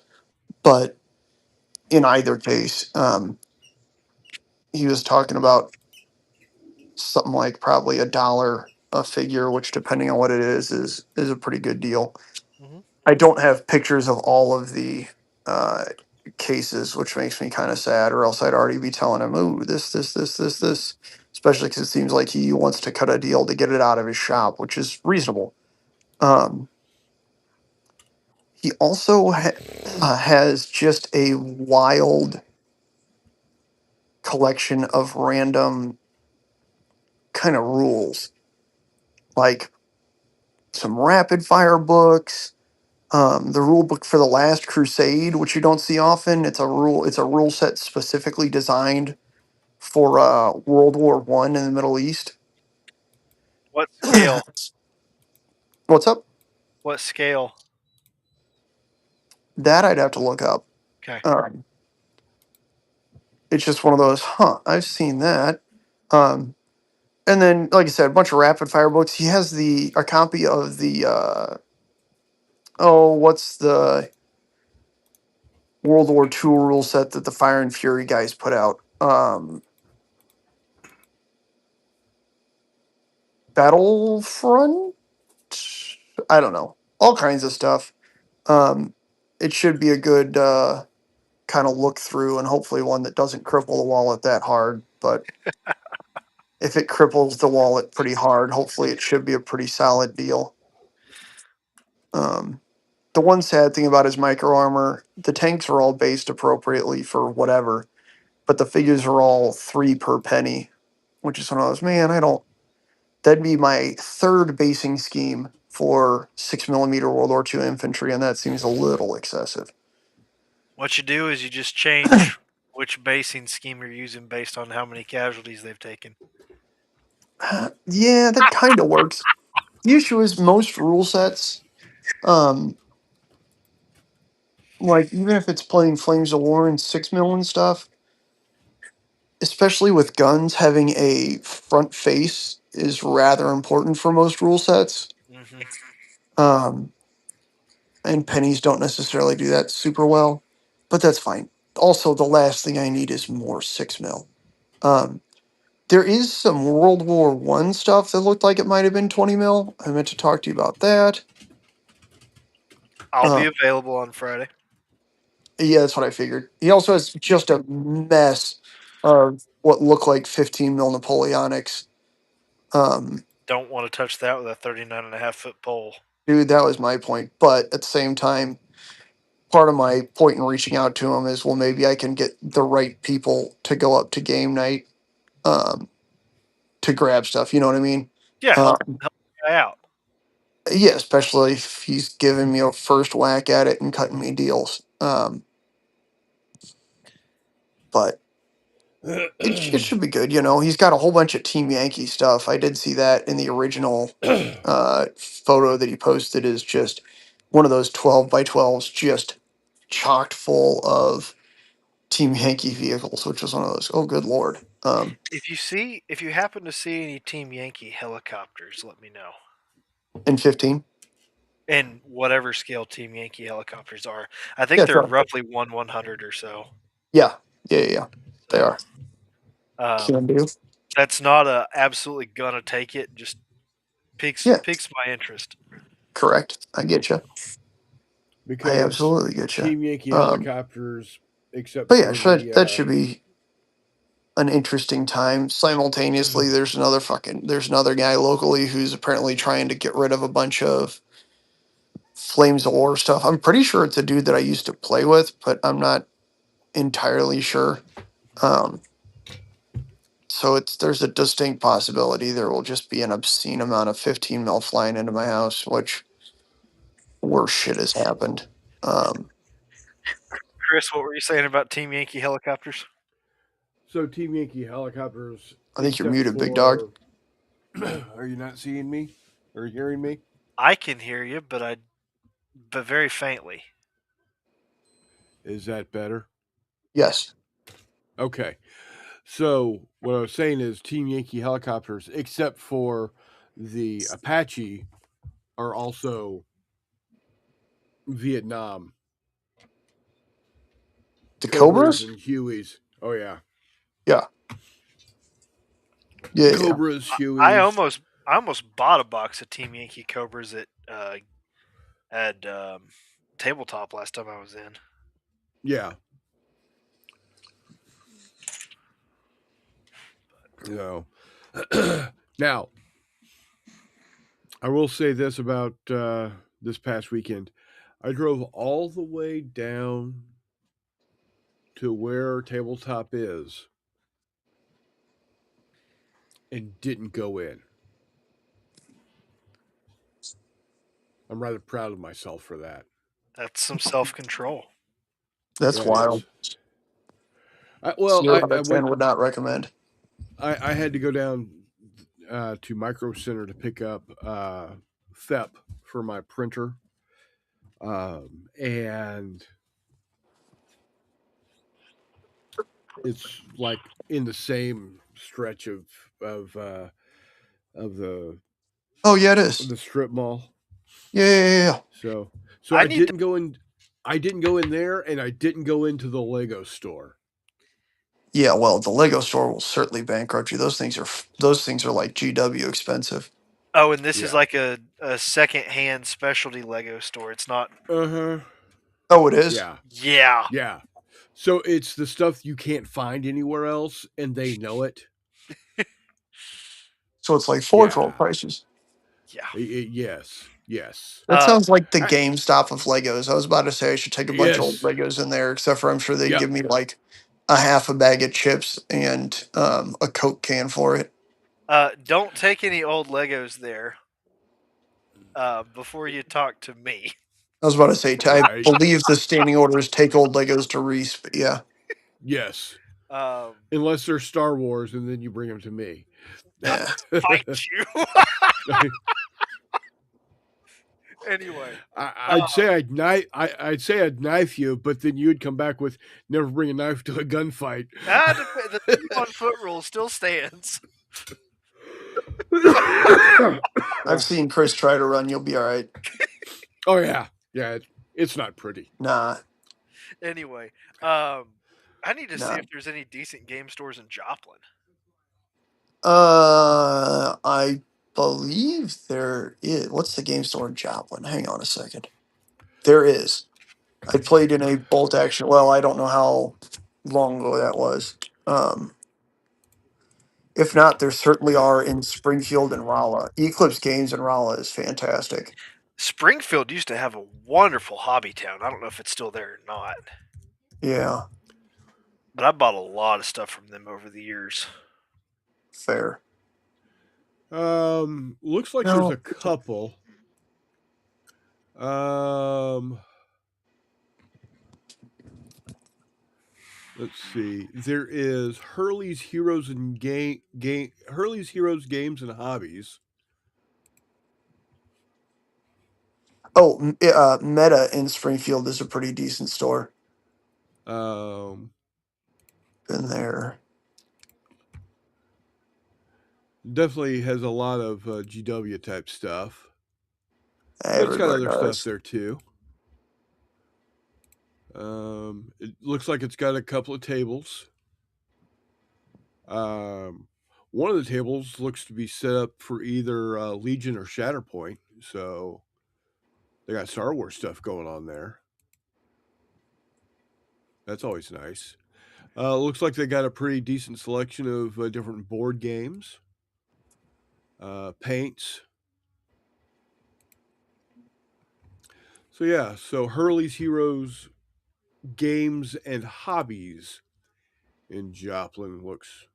But in either case, he was talking about something like probably $1 a figure, which depending on what it is a pretty good deal. Mhm. I don't have pictures of all of the uh, cases, which makes me kind of sad, or else I'd already be telling him, "Ooh, this." Especially because it seems like he wants to cut a deal to get it out of his shop, which is reasonable. Um, he also has just a wild collection of random kind of rules, like some rapid fire books, the rule book for the Last Crusade, which you don't see often. It's a rule set specifically designed for World War I in the Middle East. What scale? What's up? What scale? That I'd have to look up. Okay. Um, it's just one of those, I've seen that. And then, like I said, a bunch of rapid fire books. He has a copy of the what's the World War II rule set that the Fire and Fury guys put out? Battlefront? I don't know. All kinds of stuff. Um, it should be a good kind of look through, and hopefully one that doesn't cripple the wallet that hard. But if it cripples the wallet pretty hard, hopefully it should be a pretty solid deal. Um, the one sad thing about his micro armor, the tanks are all based appropriately for whatever, but the figures are all 3 per penny, which is one of those, man, I don't. That'd be my third basing scheme for 6mm World War II infantry, and that seems a little excessive. What you do is you just change which basing scheme you're using based on how many casualties they've taken. Yeah, that kind of works. The issue is most rule sets, like even if it's playing Flames of War and 6 mil and stuff, especially with guns, having a front face is rather important for most rule sets. Mm-hmm. Um, and pennies don't necessarily do that super well, but that's fine. Also, the last thing I need is more 6 mil. Um, there is some World War One stuff that looked like it might have been 20 mil. I meant to talk to you about that. I'll be Uh, available on Friday. yeah, that's what I figured. He also has just a mess of what look like 15 mil Napoleonics. Don't want to touch that with a 39.5-foot pole. Dude, that was my point. But at the same time, part of my point in reaching out to him is, well, maybe I can get the right people to go up to game night, um, to grab stuff. You know what I mean? Yeah, help the guy out. Yeah, especially if he's giving me a first whack at it and cutting me deals. But it should be good. You know, he's got a whole bunch of Team Yankee stuff. I did see that in the original photo that he posted. Is just one of those 12x12s, just chocked full of Team Yankee vehicles, which was one of those. Oh, good lord! If you happen to see any Team Yankee helicopters, let me know. In 15, And whatever scale Team Yankee helicopters are, I think yeah, they're sure. roughly 1/100 or so. Yeah. They So, are. Can do. that's not a absolutely gonna take it. Just piques Yeah, my interest. correct. I get you. I because absolutely get you. Team Yankee helicopters, except But yeah, for that the should be an interesting time. Simultaneously, there's another guy locally who's apparently trying to get rid of a bunch of Flames of War stuff. I'm pretty sure it's a dude that I used to play with, but I'm not entirely sure. Um, so there's a distinct possibility there will just be an obscene amount of 15 mil flying into my house, which worse shit has happened. Chris, what were you saying about Team Yankee helicopters? so Team Yankee helicopters, I think you're except muted, big dog. for are you not seeing me or hearing me? I can hear you, but very faintly. Is that better? Yes. Okay. So what I was saying is Team Yankee helicopters, except for the Apache, are also Vietnam. The Cobras Cobras? and Hueys. Oh yeah. Yeah. Yeah. Cobras, I Hueys. almost bought a box of Team Yankee Cobras at tabletop last time I was in. Yeah. So now I will say this about this past weekend. I drove all the way down to where tabletop is and didn't go in. I'm rather proud of myself for that. That's some self control. That's Yeah, it wild. is. Zero out I of 10 went. would not recommend. I had to go down to Micro Center to pick up FEP for my printer, and it's like in the same stretch of Oh, yeah, it is. the strip mall. Yeah. So I I need didn't go in. I didn't go in there, and I didn't go into the Lego store. Yeah, well, the Lego store will certainly bankrupt you. Those things are like GW expensive. Oh, and this is Yeah. like a second-hand specialty Lego store. It's not. Uh-huh. Oh, it is? Yeah. Yeah. Yeah. So it's the stuff you can't find anywhere else, and they know it. So it's like Forge World Yeah. prices. Yeah. Yes. That sounds like the I- GameStop of Legos. I was about to say I should take a bunch of old Yes. Legos in there, except for I'm sure they'd Yep. give me like a half a bag of chips and a Coke can for it. Don't take any old Legos there before you talk to me. I was about to say, I Right. believe the standing order is take old Legos to Reese, but yeah. Yes. Um, Unless they're Star Wars, and then you bring them to me. Yeah. fight you. Anyway, I'd say I'd say I'd knife you, but then you'd come back with never bring a knife to a gunfight. the 21-foot rule still stands. I've seen Chris try to run. You'll be all right. Oh yeah, it's not pretty. Nah, Anyway, I need to see nah. if there's any decent game stores in Joplin. I believe there is. What's the game store in Joplin? Hang on a second. There is. I played in a bolt action. Well, I don't know how long ago that was. If not, there certainly are in Springfield and Rolla. Eclipse Games in Rolla is fantastic. Springfield used to have a wonderful hobby town. I don't know if it's still there or not, Yeah, but I bought a lot of stuff from them over the years. fair. Looks like No. there's a couple. Let's see. There is Hurley's Heroes and Hurley's Heroes Games and Hobbies. Oh, Meta in Springfield is a pretty decent store. Um, Been there. Definitely has a lot of GW type stuff. But it's got Everywhere other does. stuff there too. It looks like it's got a couple of tables. One of the tables looks to be set up for either Legion or Shatterpoint, so they got Star Wars stuff going on there. That's always nice. Looks like they got a pretty decent selection of different board games, paints. So yeah, so Hurley's Heroes Games and Hobbies in Joplin looks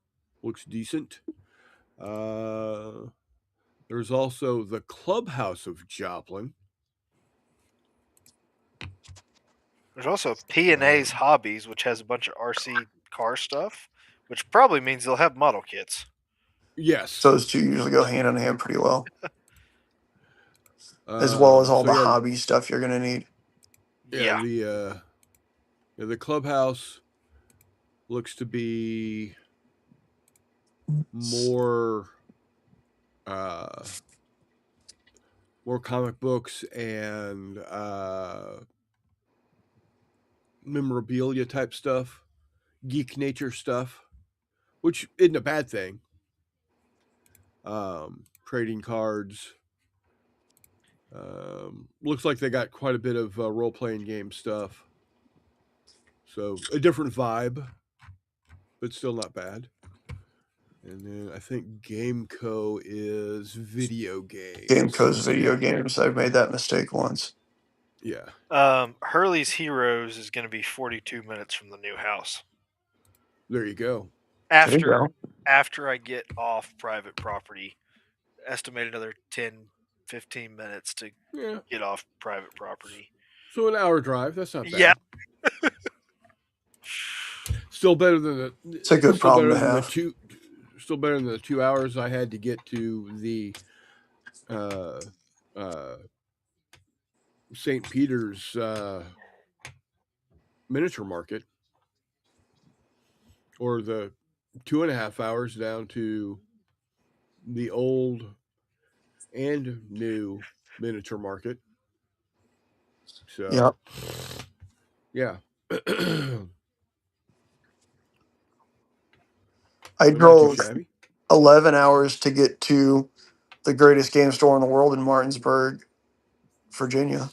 decent. There's also the Clubhouse of Joplin. There's also P&A's Hobbies, which has a bunch of RC car stuff, which probably means they'll have model kits. Yes. Those two usually go hand in hand pretty well. As well as all so the yeah, hobby stuff you're gonna need. Yeah. The Clubhouse looks to be more comic books and memorabilia type stuff, geek nature stuff, which isn't a bad thing. Trading cards. Looks like they got quite a bit of role-playing game stuff. So a different vibe, but still not bad. And then I think Gameco is video games. Gameco's video games. I've made that mistake once. Yeah. Hurley's Heroes is going to be 42 minutes from the new house. There you go. After I get off private property, estimate another 10, 15 minutes to get off private property. So an hour drive. That's not bad. Yeah. Still better than the. It's a good problem to have. Still better than the 2 hours I had to get to the St. Peter's miniature market, or the 2.5 hours down to the old and new miniature market. So, yeah. I drove 11 hours to get to the greatest game store in the world in Martinsburg, Virginia.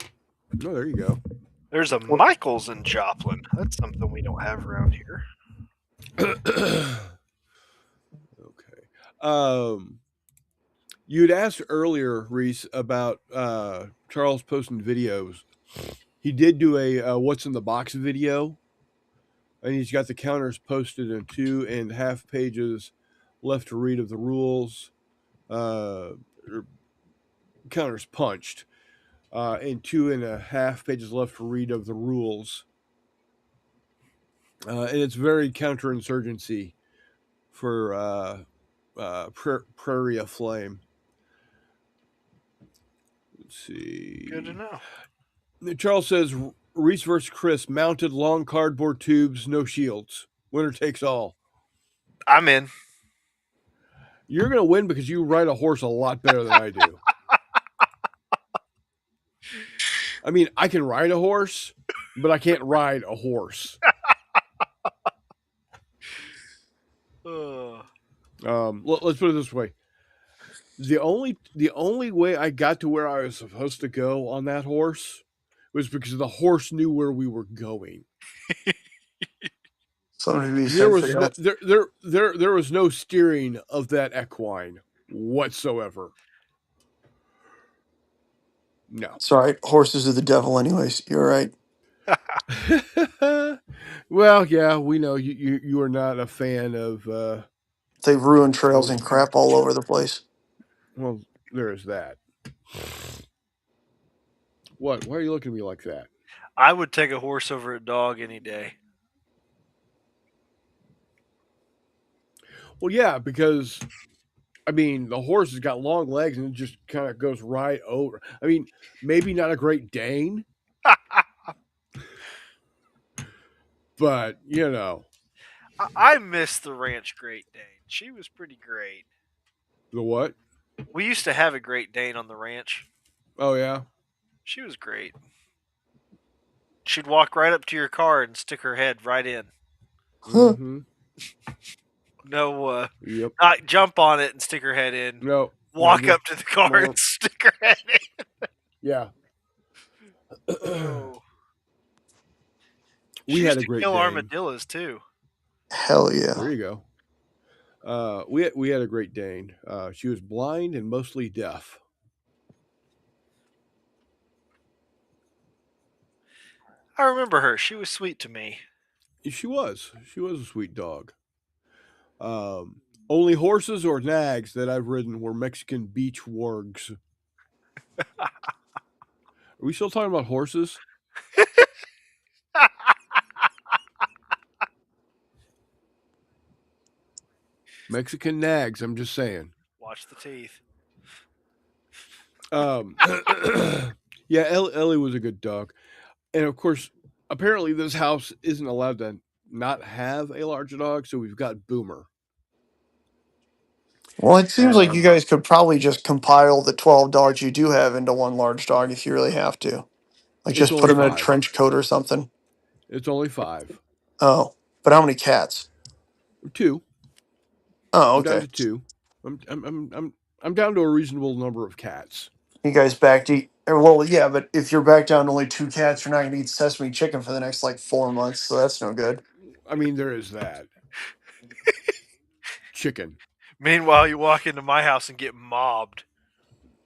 Oh, there you go. There's a Michael's in Joplin. That's something we don't have around here. Okay. You'd asked earlier, Reese, about Charles posting videos. He did do a what's in the box video, and he's got the counters posted in 2.5 pages left to read of the rules. Counters punched, and 2.5 pages left to read of the rules. and it's very counterinsurgency for Prairie of Flame. Let's see. Good to know. Charles says Reese versus Chris, mounted long cardboard tubes, no shields. Winner takes all. I'm in. You're going to win because you ride a horse a lot better than I do. I mean, I can ride a horse, but I can't ride a horse. Let's put it this way. The only way I got to where I was supposed to go on that horse was because the horse knew where we were going. Something to be There said was for no, that. there was no steering of that equine whatsoever. No. Sorry, horses are the devil, anyways. You're right. Well, yeah, we know you are not a fan of. They ruin trails and crap all over the place. Well, there is that. What? Why are you looking at me like that? I would take a horse over a dog any day. Well, yeah, because I mean the horse has got long legs and it just kind of goes right over. I mean, maybe not a Great Dane, but you know I miss the ranch Great Dane. She was pretty great. the what? We used to have a Great Dane on the ranch. Oh yeah. She was great. She'd walk right up to your car and stick her head right in. Huh. Mm-hmm. No, Yep. not jump on it and stick her head in. No. Walk no, up to the car no. and stick her head in. Yeah. Oh. We She had used a to Great kill Dane. armadillos too. Hell There yeah. you go. We had a Great Dane. She was blind and mostly deaf. I remember her. She was sweet to me. She was a sweet dog. Only horses or nags that I've ridden were Mexican beach wargs. Are we still talking about horses? Mexican nags, I'm just saying. Watch the teeth. Yeah, Ellie was a good dog. And of course, apparently this house isn't allowed to not have a large dog, so we've got Boomer. Well, it seems like you guys could probably just compile the 12 dogs you do have into one large dog if you really have to. Like, It's just put only them in a 5. trench coat or something. It's only 5. Oh, but how many cats? 2. Oh, I'm down okay. to 2. I'm down to a reasonable number of cats. You guys back to well, yeah, but if you're back down to only 2 cats, you're not gonna eat sesame chicken for the next like 4 months, so that's no good. I mean, there is that. Chicken. Meanwhile, you walk into my house and get mobbed.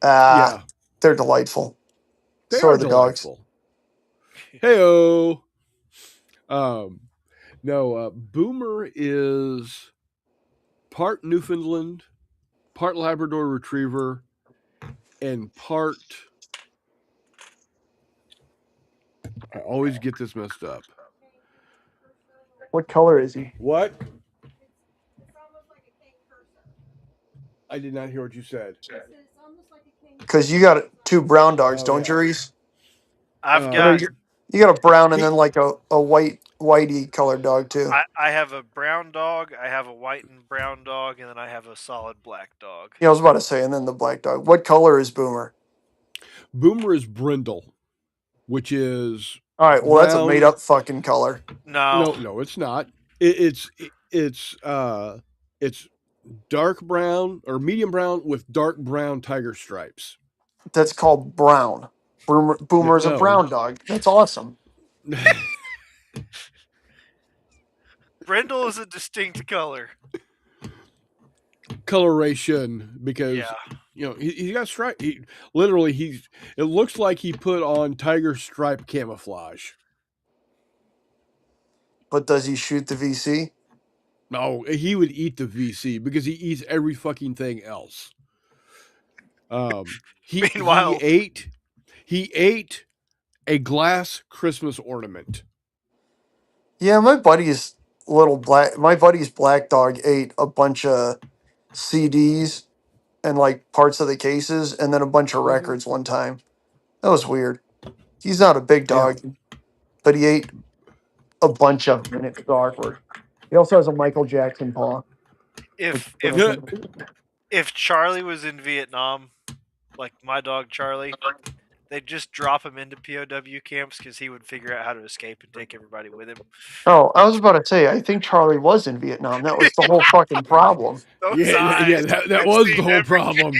Yeah. They're delightful. They So are are the dogs. delightful. Heyo. No, Boomer is part Newfoundland, part Labrador Retriever, and part. I always get this messed up. What color is he? What? I did not hear what you said. Because you got 2 brown dogs, Oh, don't yeah. you, Reese? I've Uh, got. You got a brown and He- then like a whitey colored dog too. I have a brown dog. I have a white and brown dog, and then I have a solid black dog. Yeah, I was about to say, and then the black dog. What color is Boomer? Boomer is brindle, which is All right, well that's a brown- made up fucking color. No, it's not. It's dark brown or medium brown with dark brown tiger stripes. That's called brown. Boomer is a No. brown dog. That's awesome. Brindle is a distinct color. Coloration, because Yeah. you know he's got stripe. It looks like he put on tiger stripe camouflage. But does he shoot the VC? No, he would eat the VC because he eats every fucking thing else. Meanwhile- he ate a glass Christmas ornament. Yeah, my buddy's black dog ate a bunch of CDs and like parts of the cases and then a bunch of records one time. That was weird. He's not a big Yeah. dog, but he ate a bunch of them and it's awkward. He also has a Michael Jackson paw. If Yeah. if Charlie was in Vietnam, like my dog Charlie, they'd just drop him into POW camps because he would figure out how to escape and take everybody with him. Oh, I was about to say, I think Charlie was in Vietnam. That was the whole fucking problem. Those Yeah, eyes, that we've was the seen whole everything.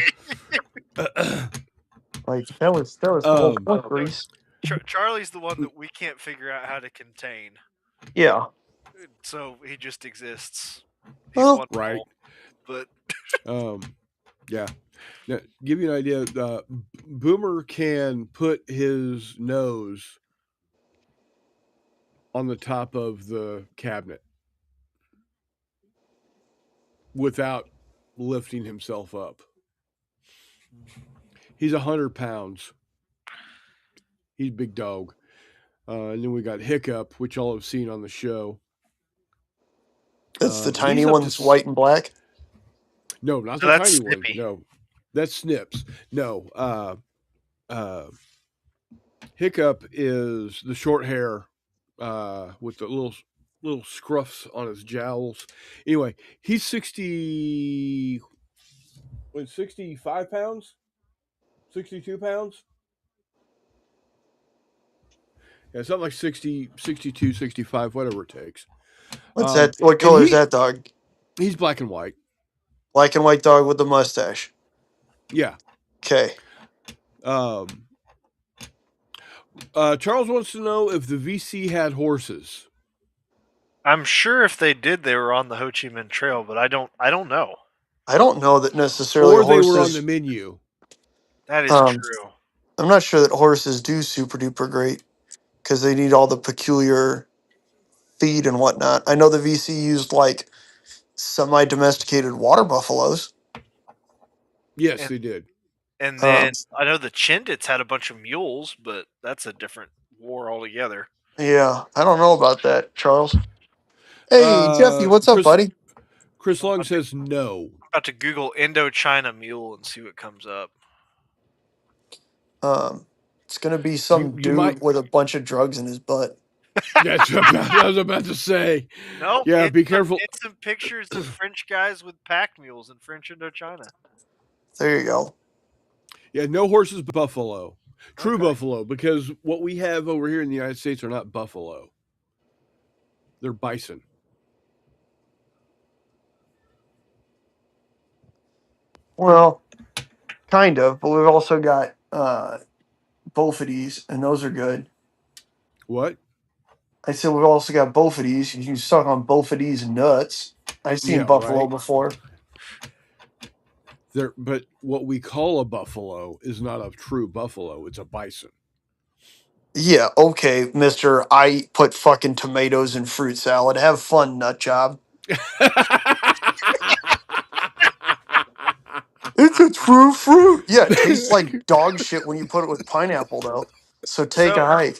problem. Like that was the whole Um, point, Reese. Charlie's the one that we can't figure out how to contain, Yeah. so he just exists. He's Well, wonderful, right. but Yeah. Now, give you an idea. Boomer can put his nose on the top of the cabinet without lifting himself up. He's 100 pounds. He's a big dog. And then we got Hiccup, which y'all have seen on the show. that's the He's tiny up to ones, white and black. No, not So the that's tiny one. Snippy. No, that's Snips. No, Hiccup is the short hair with the little scruffs on his jowls. Anyway, he's 65 pounds, 62 pounds. Yeah, something like 60, 62, 65, whatever it takes. What's that? What color is that dog? He's black and white. Black and white dog with the mustache. Yeah. Okay. Charles wants to know if the VC had horses. I'm sure if they did, they were on the Ho Chi Minh Trail, but I don't know. I don't know that necessarily Or they horses. were on the menu. That is true. I'm not sure that horses do super duper great because they need all the peculiar feed and whatnot. I know the VC used like semi-domesticated water buffaloes. Yes, they did. And then I know the Chindits had a bunch of mules, but that's a different war altogether. Yeah, I don't know about that, Charles. Hey, Jeffy, what's up, buddy? Chris Long says no. I'm about to Google Indochina mule and see what comes up. It's gonna be some dude with a bunch of drugs in his butt. That's what I was about to say. No, yeah, be careful. It's some pictures of French guys with pack mules in French Indochina. There you go. Yeah, no horses, buffalo. True buffalo, because what we have over here in the United States are not buffalo. They're bison. Well, kind of, but we've also got Bofidis, and those are good. What? I said we've also got Bofidis. You can suck on Bofidis nuts. I've seen buffalo before. But what we call a buffalo is not a true buffalo. It's a bison. Yeah, okay, mister. I put fucking tomatoes in fruit salad. Have fun, nut job. It's a true fruit. Yeah, it tastes like dog shit when you put it with pineapple, though. So take a hike.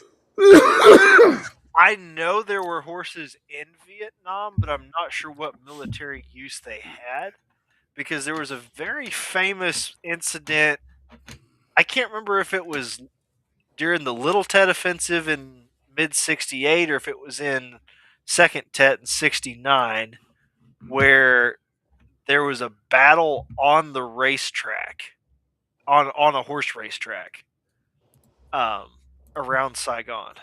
I know there were horses in Vietnam, but I'm not sure what military use they had, because there was a very famous incident. I can't remember if it was during the Little Tet Offensive in mid-68 or if it was in Second Tet in 69, where there was a battle on the racetrack, on a horse racetrack, around Saigon.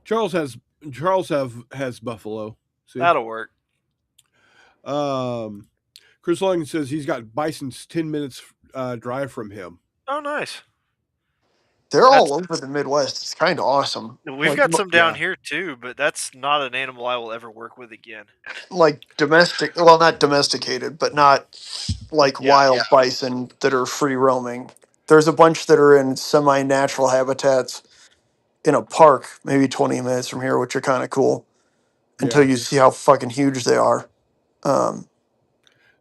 Charles has buffalo. See? That'll work. Chris Long says he's got bisons 10 minutes drive from him. Oh, nice. They're all over the Midwest. It's kind of awesome. We've got some down here too, but that's not an animal I will ever work with again. Like not domesticated, but not like wild bison that are free roaming. There's a bunch that are in semi-natural habitats in a park, maybe 20 minutes from here, which are kind of cool until you see how fucking huge they are.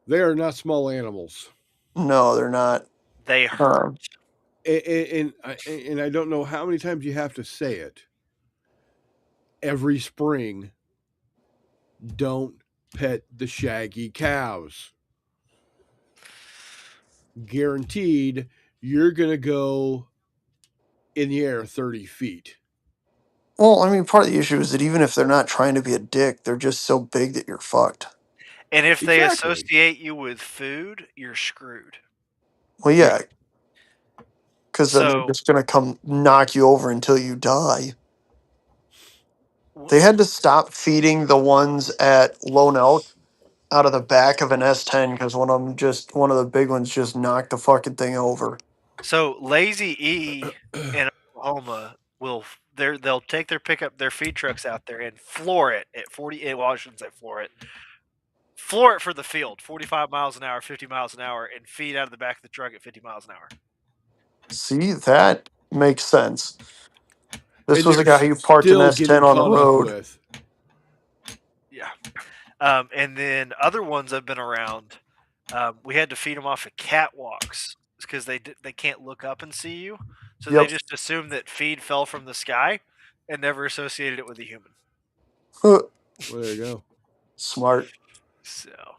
They are not small animals. No, they're not. They hurt. And I don't know how many times you have to say it. Every spring, don't pet the shaggy cows. Guaranteed, you're gonna go in the air 30 feet. Well, I mean, part of the issue is that even if they're not trying to be a dick, they're just so big that you're fucked. And if they Exactly. associate you with food, you're screwed. Well, yeah, because then they're So just gonna come knock you over until you die. They had to stop feeding the ones at Lone Elk out of the back of an S10 because one of the big ones just knocked the fucking thing over. So Lazy E in Oklahoma they'll take their feed trucks out there and floor it at 40. Well, I shouldn't say floor it for the field, 45 miles an hour, 50 miles an hour, and feed out of the back of the truck at 50 miles an hour. See, that makes sense. This And was a they're guy who parked an still S10 getting on the caught up road. with. Yeah. And then other ones have been around. We had to feed them off of catwalks because they can't look up and see you, so they Yep. just assumed that feed fell from the sky and never associated it with a human. Well, there you go. Smart. So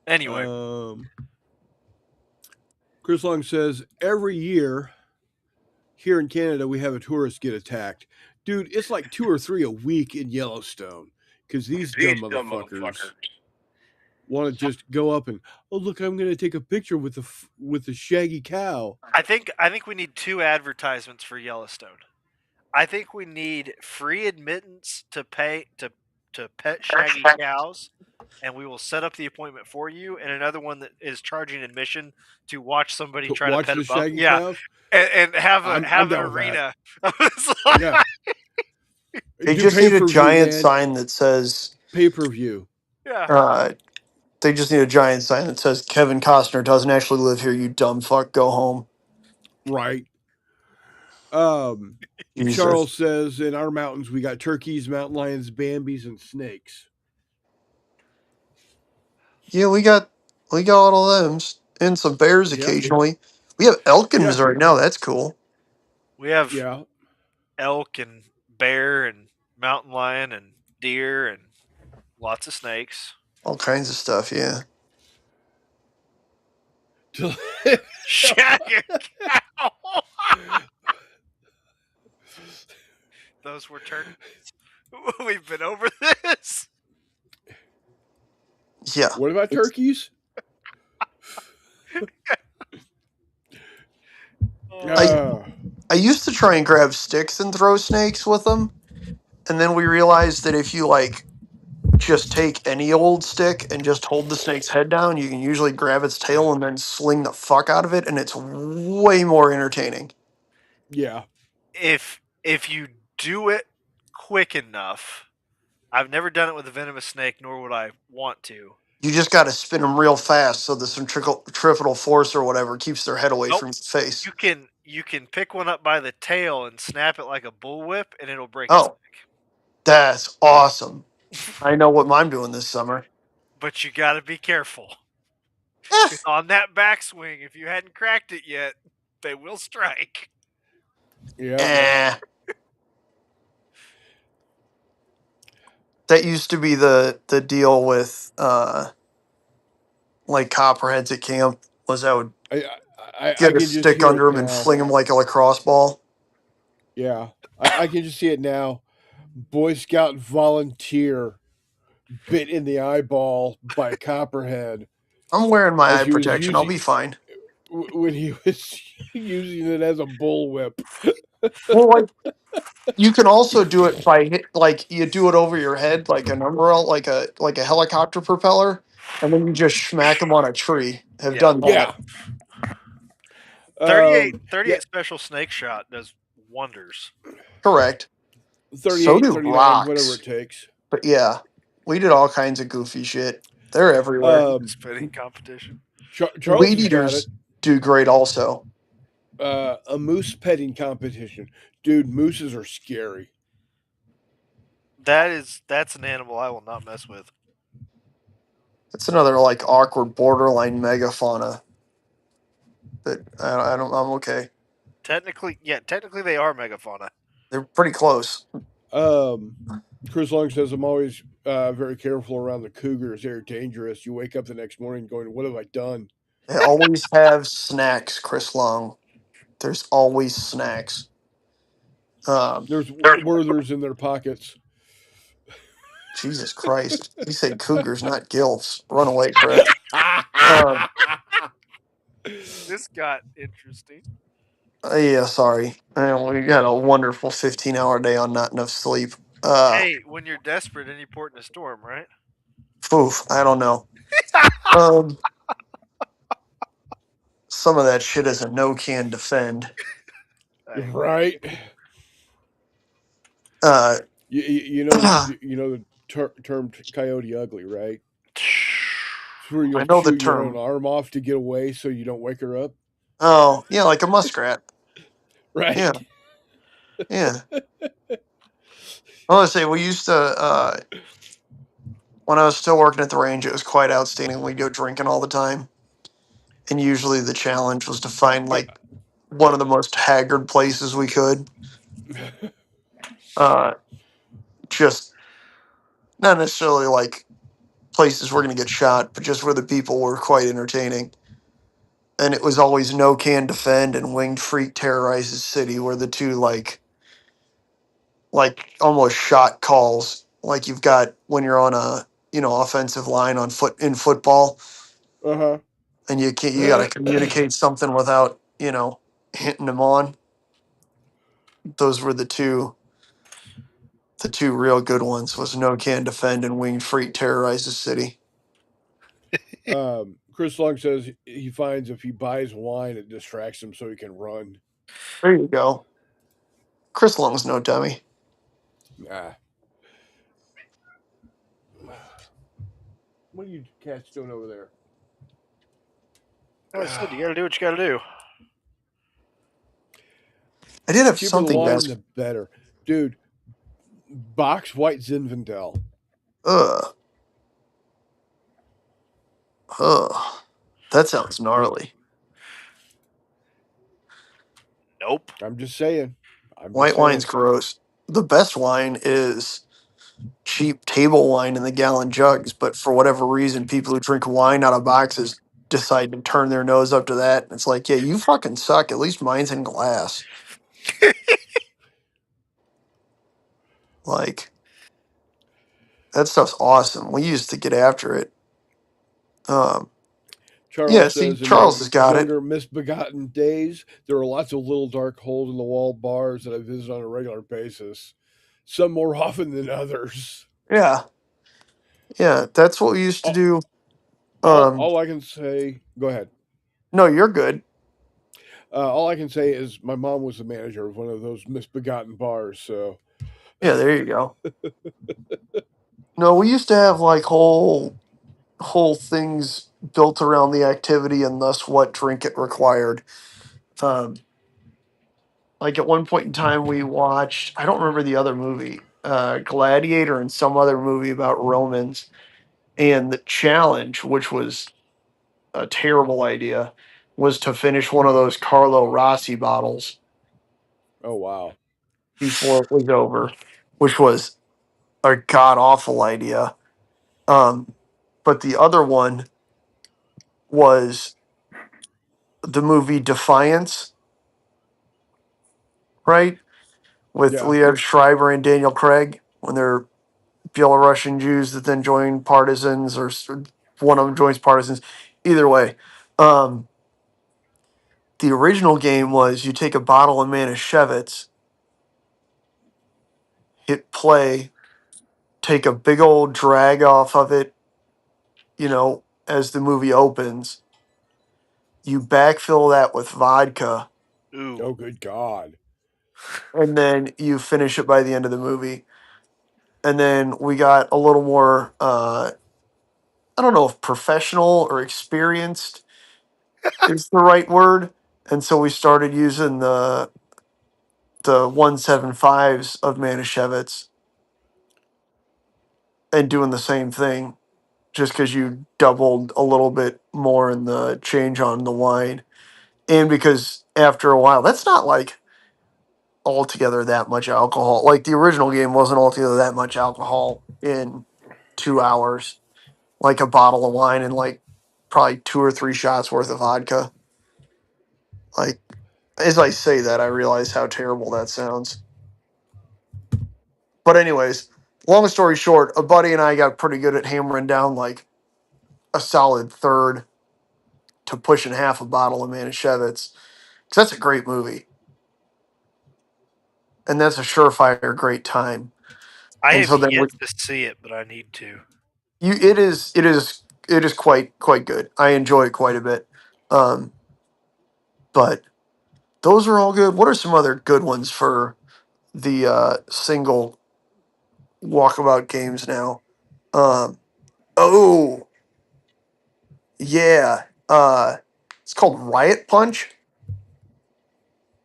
anyway, Chris Long says every year here in Canada we have a tourist get attacked. Dude, it's like 2 or 3 a week in Yellowstone because these dumb motherfuckers want to just go up and, oh look, I'm going to take a picture with the shaggy cow. I think we need 2 advertisements for Yellowstone. I think we need free admittance to pay to pet shaggy cows, and we will set up the appointment for you. And another one that is charging admission to watch somebody try to Watch pet the a buck. shaggy Yeah, cows. and have I'm an down with arena. Yeah. They Do just need a pay-per-view, giant man. sign that says Pay-per-view. Yeah. They just need a giant sign that says Kevin Costner doesn't actually live here, you dumb fuck, go home. Right. Jesus. Charles says in our mountains we got turkeys, mountain lions, bambis, and snakes. Yeah, we got all of them and some bears Yep. occasionally. We have elk in Yeah. Missouri now. That's cool. We have Yeah. elk and bear and mountain lion and deer and lots of snakes. All kinds of stuff. Yeah. Shaggy cow. Those were turkeys. We've been over this. Yeah. What about turkeys? I used to try and grab sticks and throw snakes with them, and then we realized that if you just take any old stick and just hold the snake's head down, you can usually grab its tail and then sling the fuck out of it, and it's way more entertaining. Yeah. If you do it quick enough, I've never done it with a venomous snake, nor would I want to. You just got to spin them real fast so the centrifugal force or whatever keeps their head away from its face. You can pick one up by the tail and snap it like a bullwhip, and it'll break. Oh, that's awesome! I know what I'm doing this summer. But you got to be careful. Yeah. On that backswing, if you hadn't cracked it yet, they will strike. Yeah. That used to be the deal with copperheads at camp, was I would get a stick under them and fling them like a lacrosse ball. Yeah. I can just see it now. Boy Scout volunteer bit in the eyeball by a copperhead. I'm wearing my eye protection. I'll be fine. When he was using it as a bullwhip. Well, you can also do it by you do it over your head like an umbrella, like a helicopter propeller, and then you just smack them on a tree. Have done that. Yeah. 38 special snake shot does wonders. Correct. 38, so do 39, rocks. whatever it takes. But yeah, we did all kinds of goofy shit. They're everywhere. Spitting competition. Charles Weed eaters do great also. A moose petting competition. Dude, mooses are scary. That's an animal I will not mess with. It's another like awkward borderline megafauna that I don't. I'm okay. Technically they are megafauna. They're pretty close. Chris Long says I'm always very careful around the cougars. They're dangerous. You wake up the next morning going, "What have I done?" They always have snacks, Chris Long. There's always snacks. There's Werthers in their pockets. Jesus Christ. You said cougars, not gilfs. Run away, Chris. Um, This got interesting. yeah, sorry. We got a wonderful 15-hour day on not enough sleep. Hey, when you're desperate, any port in a storm, right? Oof, I don't know. Um, some of that shit is a no can defend. Right. Uh, You know the term coyote ugly, right? It's where I you'll know the chew your own term. arm off to get away so you don't wake her up. Oh, yeah, like a muskrat. Right. Yeah, yeah. I want to say we used to when I was still working at the range, it was quite outstanding. We'd go drinking all the time, and usually the challenge was to find like one of the most haggard places we could. Uh, just not necessarily like places we're going to get shot, but just where the people were quite entertaining. And it was always No Can Defend and Winged Freak Terrorizes City were the two like almost shot calls like you've got when you're on a offensive line on football Uh and you got to huh. communicate something without hitting them on. Those were the two real good ones was No Can Defend and Winged Freak Terrorizes City. Chris Long says he finds if he buys wine, it distracts him so he can run. There you go. Chris Long's no dummy. Nah. What are you cats doing over there? Like I said, you gotta do what you gotta do. I did have Cheaper the something to wine, ask. the better. Dude, box white Zinfandel. Ugh. Ugh. That sounds gnarly. Nope. I'm just saying. I'm just White wine's saying. gross. The best wine is cheap table wine in the gallon jugs, but for whatever reason, people who drink wine out of boxes decide to turn their nose up to that. And it's like, yeah, you fucking suck. At least mine's in glass. Like, that stuff's awesome. We used to get after it. Um, yeah, Charles see, says in my Charles has got it. younger misbegotten days, there were lots of little dark holes in the wall bars that I visit on a regular basis. Some more often than others. Yeah. Yeah, that's what we used to All, do. all I can say, go ahead. No, you're good. All I can say is my mom was the manager of one of those misbegotten bars, so Yeah, there you go. No, we used to have like whole things built around the activity and thus what drink it required. Um, like at one point in time, we watched, I don't remember the other movie, Gladiator and some other movie about Romans. And the challenge, which was a terrible idea, was to finish one of those Carlo Rossi bottles oh wow. before it was over, which was a god awful idea. Um, but the other one was the movie Defiance, right? With Yeah. Liev Schreiber and Daniel Craig when they're Belarusian Jews that then join partisans, or one of them joins partisans. Either way, um, the original game was you take a bottle of Manischewitz, hit play, take a big old drag off of it, as the movie opens. You backfill that with vodka, Ooh. Oh good God. and then you finish it by the end of the movie. And then we got a little more, I don't know if professional or experienced is the right word. And so we started using the 175s of Manischewitz and doing the same thing. just because you doubled a little bit more in the change on the wine, and because after a while, that's not like altogether that much alcohol. Like the original game wasn't altogether that much alcohol in 2 hours. Like a bottle of wine and like probably 2 or 3 shots worth of vodka. Like as I say that, I realize how terrible that sounds. But anyways, long story short, a buddy and I got pretty good at hammering down like a solid third to pushing half a bottle of Manischewitz. Because that's a great movie. And that's a surefire great time. I And have so then yet to see it, but I need to. it is quite good. I enjoy it quite a bit. Um, but those are all good. What are some other good ones for the single walkabout games now? Um, oh yeah, it's called Riot Punch.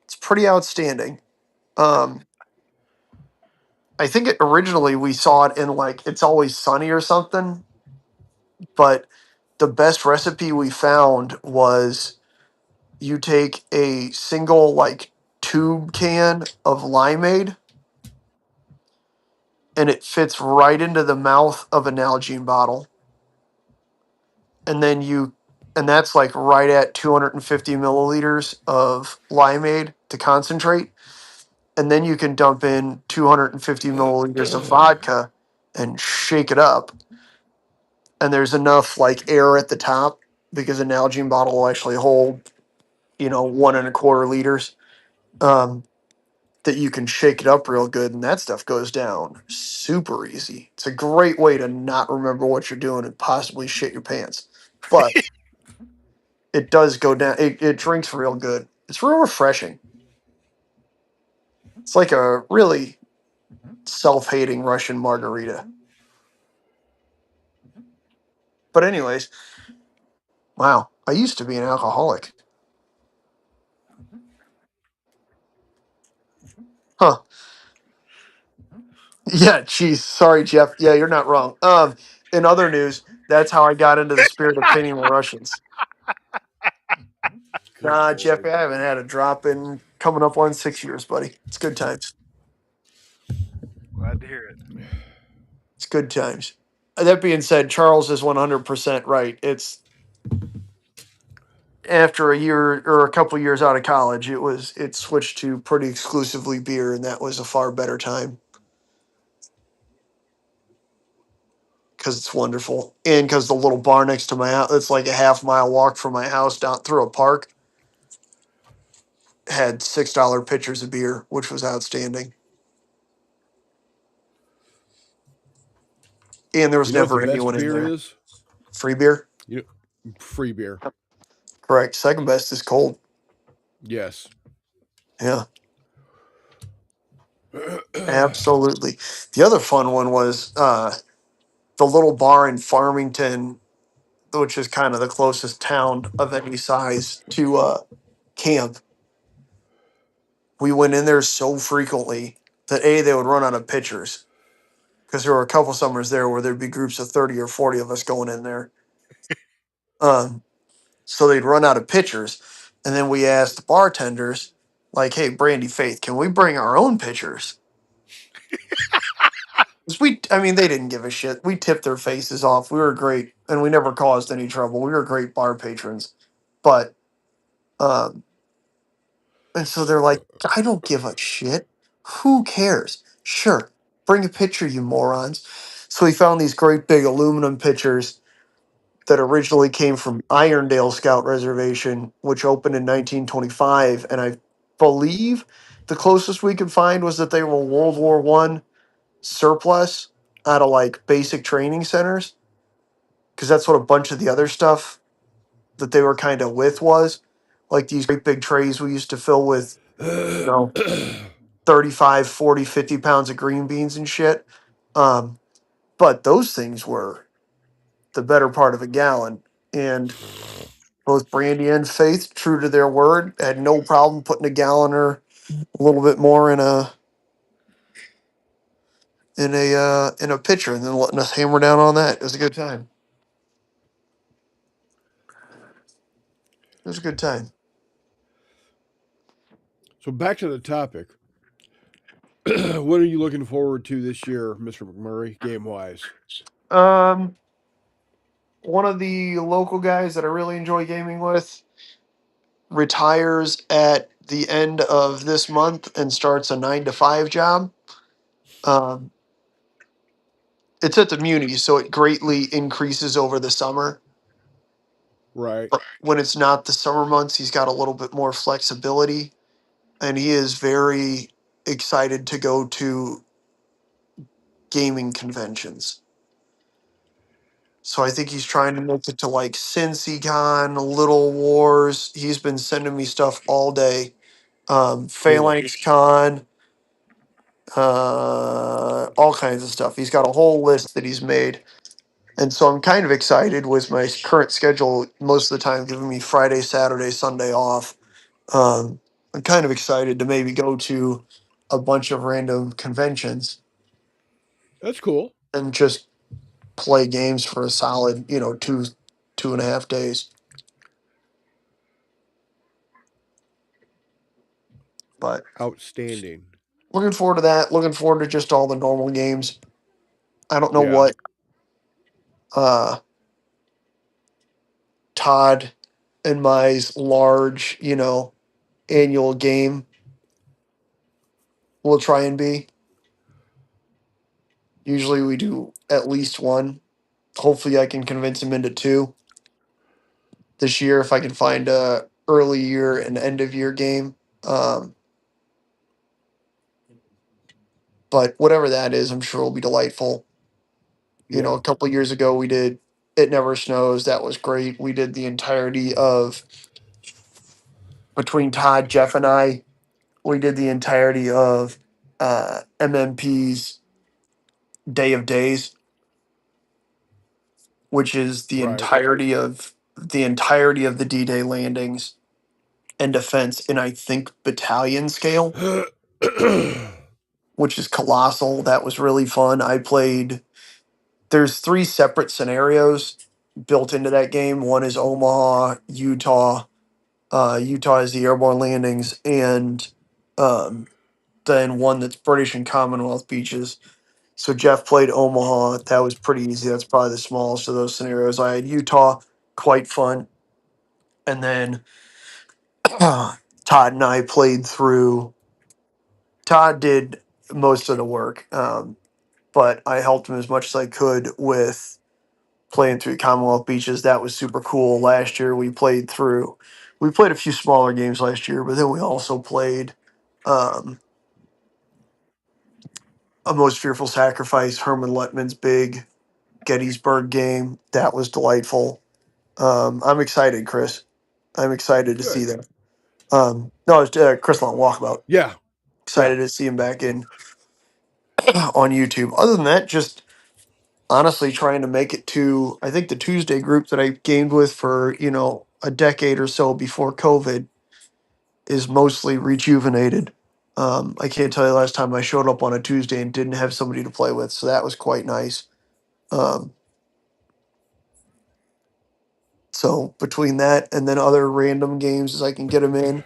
It's pretty outstanding. Um, I think originally we saw it in like It's Always Sunny or something, but the best recipe we found was you take a single like tube can of limeade and it fits right into the mouth of an Nalgene bottle. And then and that's like right at 250 milliliters of limeade to concentrate. And then you can dump in 250 milliliters of vodka and shake it up. And there's enough like air at the top because an Nalgene bottle will actually hold, 1.25 liters. Um, that you can shake it up real good and that stuff goes down super easy. It's a great way to not remember what you're doing and possibly shit your pants. But it does go down. It drinks real good. It's real refreshing. It's like a really self-hating Russian margarita. But anyways, wow, I used to be an alcoholic. Huh. Yeah, geez. Sorry, Jeff. Yeah, you're not wrong. In other news, that's how I got into the spirit of painting the Russians. Good Nah, Jeff, Lord. I haven't had a drop in coming up on 6 years, buddy. It's good times. Glad to hear it. It's good times. That being said, Charles is 100% right. It's after a year or a couple years out of college, it switched to pretty exclusively beer, and that was a far better time because it's wonderful, and because the little bar next to my house, it's like a half-mile walk from my house down through a park, had $6 pitchers of beer, which was outstanding, and there was You know what the never best anyone in beer there. is? Free beer, You free beer. correct. Second best is cold. Yes. Yeah. Absolutely. The other fun one was the little bar in Farmington, which is kind of the closest town of any size to camp. We went in there so frequently that they would run out of pitchers because there were a couple summers there where there'd be groups of 30 or 40 of us going in there. Um, so they'd run out of pitchers. And then we asked the bartenders, like, hey, Brandy Faith, can we bring our own pitchers? 'Cause they didn't give a shit. We tipped their faces off. We were great, and we never caused any trouble. We were great bar patrons, but um, and so they're like, I don't give a shit. Who cares? Sure, bring a pitcher, you morons. So we found these great big aluminum pitchers that originally came from Irondale Scout Reservation, which opened in 1925, and I believe the closest we could find was that they were World War I surplus out of like basic training centers because that's what a bunch of the other stuff that they were kind of with was like these great big trays we used to fill with you know 35, 40, 50 pounds of green beans and shit. um, but those things were the better part of a gallon, and both Brandy and Faith, true to their word, had no problem putting a gallon or a little bit more in a pitcher and then letting us hammer down on that. It was a good time. It was a good time. So back to the topic. What are you looking forward to this year, Mr. McMurray, game wise? Um, one of the local guys that I really enjoy gaming with retires at the end of this month and starts a 9 to 5 job. Um, it's at the Muni, so it greatly increases over the summer. Right. But when it's not the summer months, he's got a little bit more flexibility, and he is very excited to go to gaming conventions. So I think he's trying to make it to like CincyCon, Little Wars. He's been sending me stuff all day. Cool. Phalanx Con, all kinds of stuff. He's got a whole list that he's made. And so I'm kind of excited with my current schedule, most of the time giving me Friday, Saturday, Sunday off. I'm kind of excited to maybe go to a bunch of random conventions That's cool. and just play games for a solid, 2.5 days. But Outstanding. looking forward to that. Looking forward to just all the normal games. I don't know Yeah. what uh, Todd and my's large, annual game will try and be. Usually we do at least one. Hopefully I can convince him into two this year if I can find a early year and end of year game. Um, but whatever that is, I'm sure will be delightful. Yeah. A couple years ago we did It Never Snows. That was great. We did the entirety of between Todd, Jeff, and I. We did the entirety of MMP's Day of Days, which is Right. the entirety of the D-Day landings and defense in I think battalion scale, which is colossal. That was really fun. I played. There's 3 separate scenarios built into that game. One is Omaha, Utah. Utah is the airborne landings, and um, then one that's British and Commonwealth beaches. So Jeff played Omaha. That was pretty easy. That's probably the smallest of those scenarios. I had Utah, quite fun, and then Todd and I played through. Todd did most of the work, but I helped him as much as I could with playing through Commonwealth beaches. That was super cool. Last year we played a few smaller games last year, but then we also played um, a Most Fearful Sacrifice, Herman Lettman's big Gettysburg game. That was delightful. I'm excited, Chris. I'm excited to see Good. that. No, it's Chris Long Walkabout. Yeah. Yeah. Excited to see him back in on YouTube. Other than that, just honestly trying to make it to I think the Tuesday group that I gamed with for a decade or so before COVID is mostly rejuvenated. I can't tell you the last time I showed up on a Tuesday and didn't have somebody to play with, so that was quite nice. Um, so between that and then other random games as I can get them in,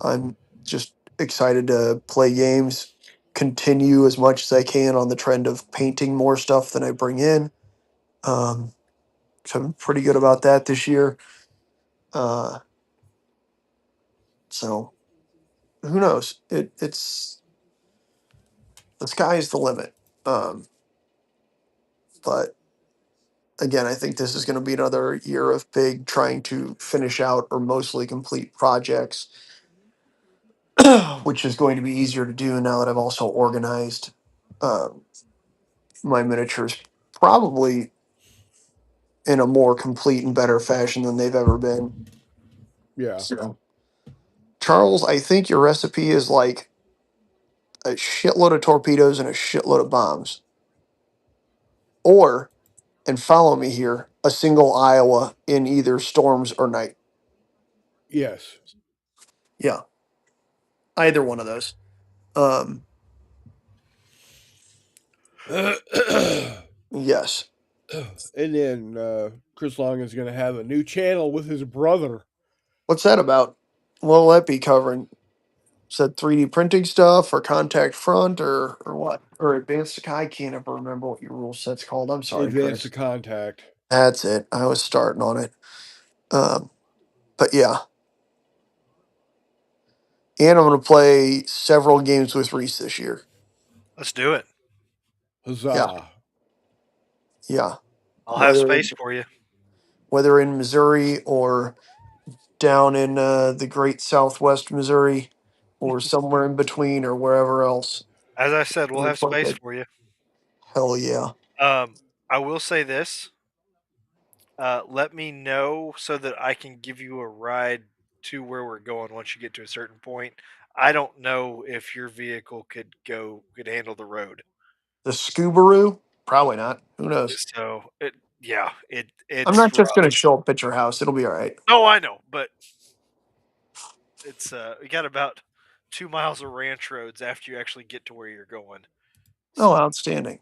I'm just excited to play games, continue as much as I can on the trend of painting more stuff than I bring in. Um, so I'm pretty good about that this year. Uh, so who knows? It's the sky's the limit. Um, but again, I think this is going to be another year of big trying to finish out or mostly complete projects, which is going to be easier to do now that I've also organized um, my miniatures probably in a more complete and better fashion than they've ever been. Yeah. So, Charles, I think your recipe is like a shitload of torpedoes and a shitload of bombs. Or, and follow me here, a single Iowa in either storms or night. Yes. Yeah, either one of those. Um, yes. And then Chris Long is going to have a new channel with his brother. What's that about? What will that be covering? Is that 3D printing stuff or contact front or what? Or advanced? I can't ever remember what your rule set's called. I'm sorry, Advance to Chris. contact. That's it. I was starting on it. Um, but yeah. And I'm going to play several games with Reese this year. Let's do it. Yeah. Huzzah. Yeah. I'll have Whether space for you. whether in Missouri or down in the great Southwest Missouri or somewhere in between or wherever else. As I said, we'll have space for you. Hell yeah. I will say this. Let me know so that I can give you a ride to where we're going once you get to a certain point. I don't know if your vehicle could handle the road. The Scoobaroo? Probably not. Who knows? So it's I'm not just rough. going to show up at your house. It'll be all right. No, I know, but it's we got about 2 miles of ranch roads after you actually get to where you're going. Oh, So outstanding.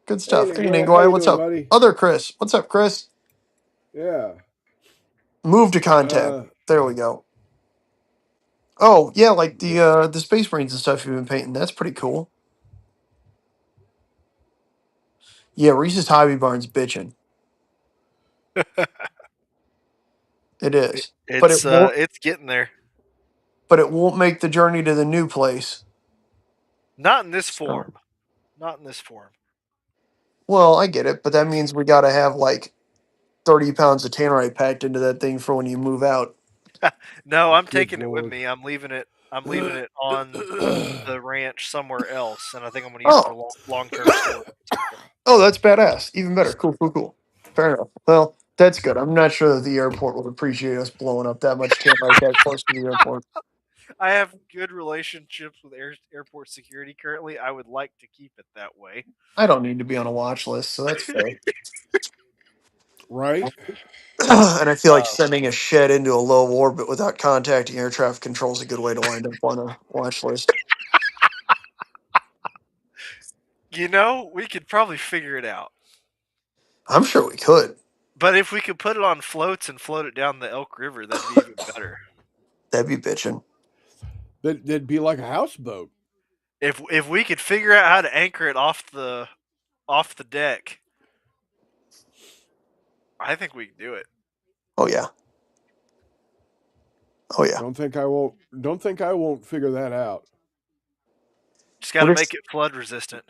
Good Hey, stuff. Hey, Ningoi, how Ningoi, you what's doing, up? buddy? Other Chris. What's up, Chris? Yeah. Move to contact. There we go. Oh, yeah, like the Space Marines and stuff you've been painting. That's pretty cool. Yeah, Reese's Hobby Barn's bitching. It is. But it won't it's getting there. but it won't make the journey to the new place. Not in this So, form. Not in this form. well, I get it, but that means we gotta have like 30 pounds of tannerite packed into that thing for when you move out. No, I'm Good taking it with Lord. me. I'm leaving it on the ranch somewhere else, and I think I'm going to use it for Oh. long term storage. Oh, that's badass. Even better. Cool. Fair enough. Well, that's good. I'm not sure that the airport would appreciate us blowing up that much tannerite that close to the airport. I have good relationships with airport security currently. I would like to keep it that way. I don't need to be on a watch list, so that's fair. Right? And I feel like sending a shed into a low orbit without contacting air traffic control is a good way to wind up on a watch list. You know, we could probably figure it out. I'm sure we could. But if we could put it on floats and float it down the Elk River, that'd be even better. That'd be bitching. That'd be like a houseboat. If we could figure out how to anchor it off the deck, I think we can do it. Oh yeah. Oh yeah. Don't think I won't figure that out. Just got to We're make just, it flood resistant.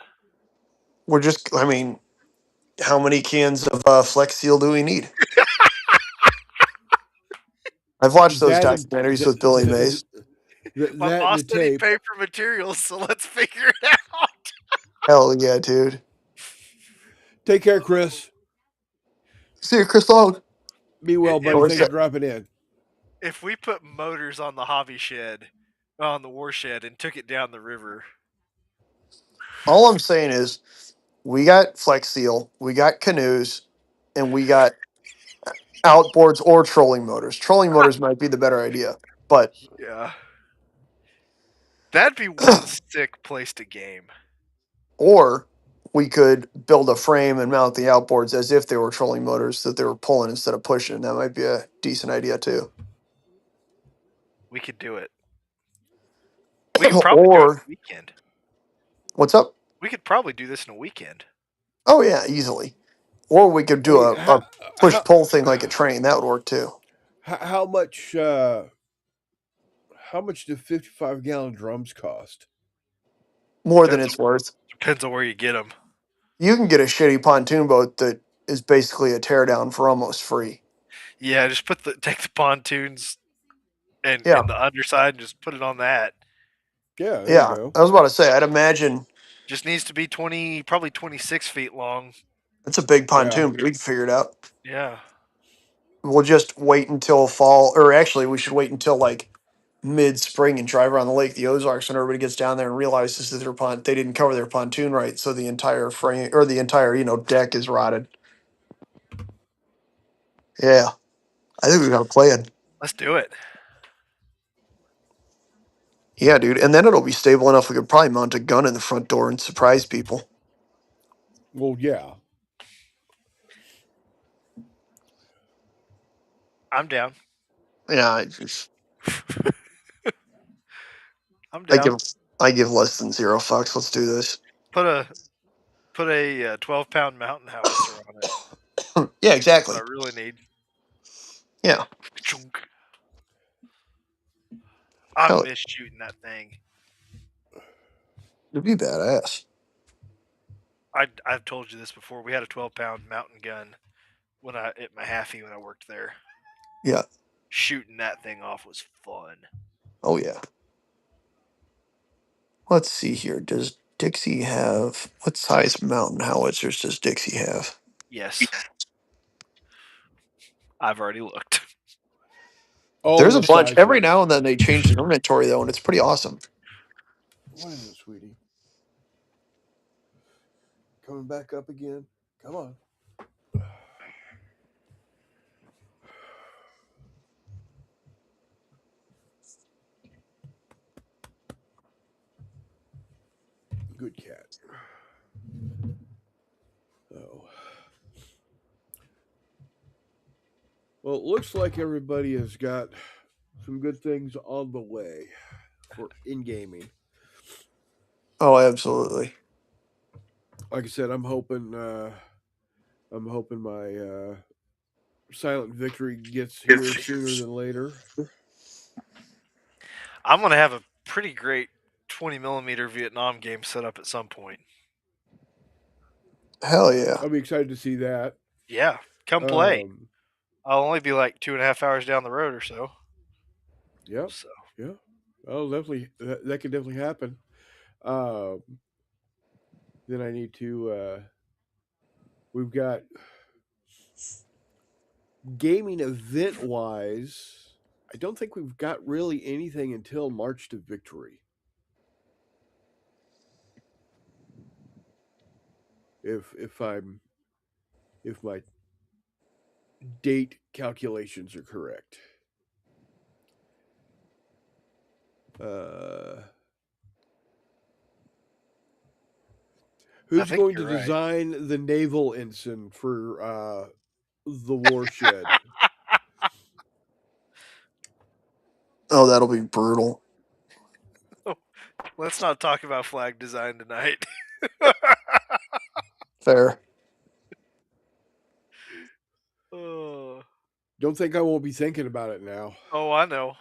I mean, how many cans of Flex Seal do we need? I've watched those That and documentaries with Billy Mays. My that and boss the said he tape. paid for materials, so let's figure it out. Hell yeah, dude. Take care, Chris. See you, Chris Long. Be well, If, buddy. Where's Thanks for that? dropping in. if we put motors on the hobby shed, on the war shed, and took it down the river, All I'm saying is we got Flex Seal, we got canoes, and we got outboards or trolling motors. Trolling motors might be the better idea, but yeah, that'd be one sick place to game. or we could build a frame and mount the outboards as if they were trolling motors that they were pulling instead of pushing. That might be a decent idea too. We could do it. We could probably do it in Or a weekend. what's up? We could probably do this in a weekend. Oh yeah, easily. Or we could do Hey, a push pull thing like a train. That would work too. how much do 55-gallon drums cost? More than it's worth. Depends on where you get them. You can get a shitty pontoon boat that is basically a teardown for almost free. Yeah, just take the pontoons and Yeah. in the underside and just put it on that. Yeah, there Yeah, you go. I was about to say. I'd imagine Just needs to be probably 26 feet long. it's a big pontoon, but we can figure it out. Yeah. We'll just wait until fall, or actually, we should wait until like mid-spring and drive around the lake, the Ozarks, when everybody gets down there and realizes that they didn't cover their pontoon right, so the entire frame or the entire deck is rotted. Yeah, I think we got a plan. Let's do it. Yeah, dude, and then it'll be stable enough we could probably mount a gun in the front door and surprise people. Well, yeah. I'm down. Yeah, I'm I down. give less than 0 fucks. Let's do this. Put a 12-pound mountain howitzer on it. Yeah, What exactly. I really need. Yeah. Chunk. I Hell, miss shooting that thing. it'd be badass. I've told you this before. We had a 12-pound mountain gun at Mahaffey when I worked there. Yeah. Shooting that thing off was fun. Oh yeah. Let's see here. Does Dixie have what size mountain howitzers does Dixie have? Yes. I've already looked. All There's a the bunch. Every sizes. now and then they change the inventory though, and it's pretty awesome. What is it, sweetie? Coming back up again? Come on. Good cat. Oh. Well, it looks like everybody has got some good things on the way for in gaming. Oh, absolutely. Like I said, I'm hoping my Silent Victory gets here sooner than later. I'm gonna have a pretty great 20mm Vietnam game set up at some point. Hell yeah. I'll be excited to see that. Yeah, come play. Um, I'll only be like 2.5 hours down the road or so. yep. So Yeah. Oh, definitely. That could definitely happen. Um, then I need to. We've got gaming event wise. I don't think we've got really anything until March to Victory. If my date calculations are correct. I Who's think going to you're right. design the naval ensign for the warshed? Oh, that'll be brutal. Let's not talk about flag design tonight. Fair. Oh, Don't think I won't be thinking about it now. I know.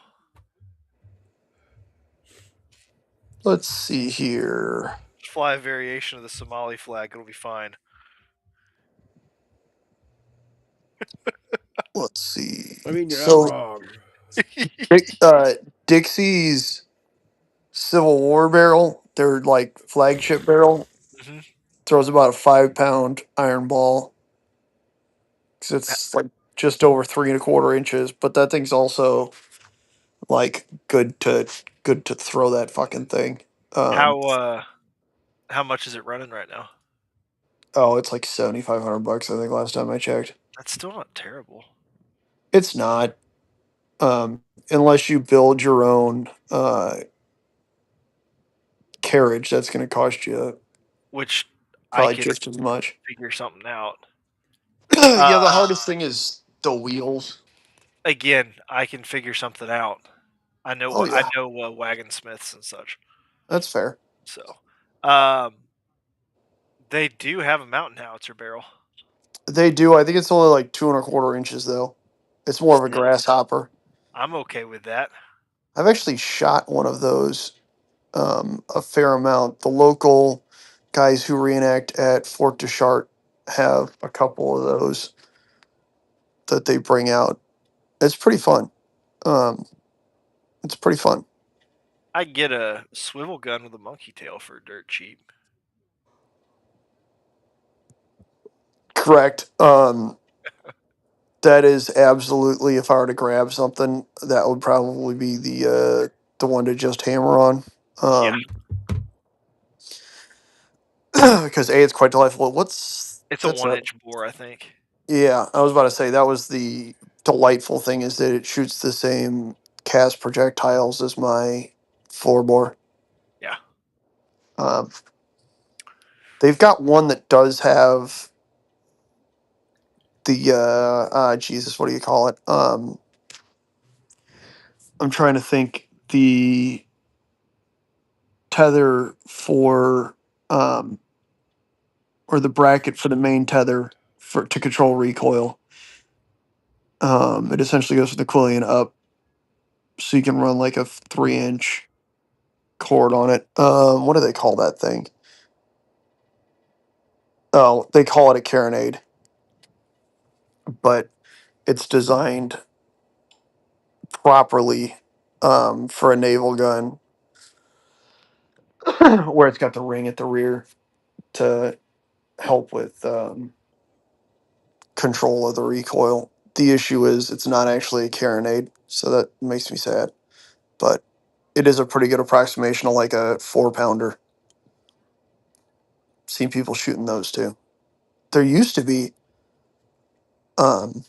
Let's see here. Fly a variation of the Somali flag. It'll be fine. Let's see. I mean, you're not So wrong. Dixie's Civil War barrel, their like flagship barrel, Mhm. throws about a 5-pound iron ball. 'Cause it's like just over 3.25 inches, but that thing's also like good to throw that fucking thing. How much is it running right now? Oh, it's like $7,500, I think, last time I checked. That's still not terrible. It's not, unless you build your own carriage. That's going to cost you Which I probably could just as much. figure something out. Yeah, the Uh, hardest thing is the wheels. Again, I can figure something out. I know Oh yeah, wagon smiths and such. that's fair. So, um, they do have a mountain howitzer barrel. They do. I think it's only like 2.25 inches though. It's more of a Still, grasshopper. I'm okay with that. I've actually shot one of those a fair amount. The local guys who reenact at Fort Deschart have a couple of those that they bring out. It's pretty fun. Um, it's pretty fun. I get a swivel gun with a monkey tail for dirt cheap. Correct. That is absolutely, if I were to grab something, that would probably be the one to just hammer on. Yeah. Because A, it's quite delightful. It's a That's a 1-inch bore, I think. Yeah, I was about to say that was the delightful thing is that it shoots the same cast projectiles as my floor bore. Yeah. Um, they've got one that does have the Jesus, what do you call it? I'm trying to think the tether for or the bracket for the main tether for to control recoil. It essentially goes from the Quillian up, so you can run like a 3-inch cord on it. What do they call that thing? Oh, they call it a carronade, but it's designed properly for a naval gun, where it's got the ring at the rear to help with control of the recoil. The issue is it's not actually a carronade, so that makes me sad. But it is a pretty good approximation of like a 4-pounder. Seen people shooting those too. There used to be um,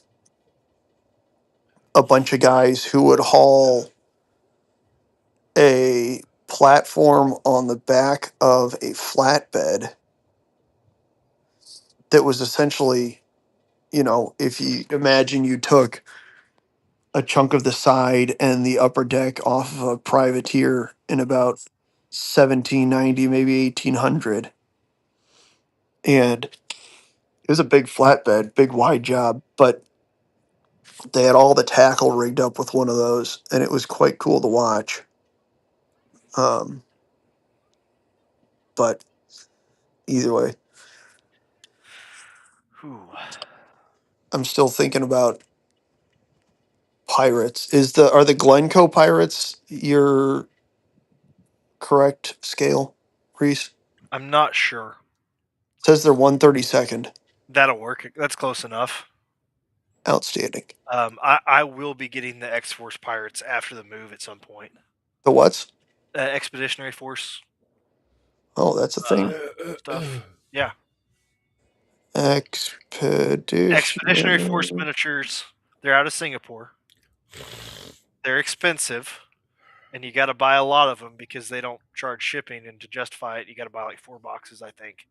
a bunch of guys who would haul a platform on the back of a flatbed that was essentially, if you imagine you took a chunk of the side and the upper deck off of a privateer in about 1790, maybe 1800. And it was a big flatbed, big wide job, but they had all the tackle rigged up with one of those, and it was quite cool to watch. Um, but either way, Whew. I'm still thinking about pirates. Are the Glencoe pirates your correct scale, Reese? I'm not sure. It says they're 132nd. That'll work. That's close enough. Outstanding. I will be getting the X Force Pirates after the move at some point. The what's? Expeditionary Force Oh, that's a thing. stuff. Yeah. Expeditionary Force Expedition. miniatures. They're out of Singapore. They're expensive, and you got to buy a lot of them because they don't charge shipping. And to justify it, you got to buy like 4 boxes, I think.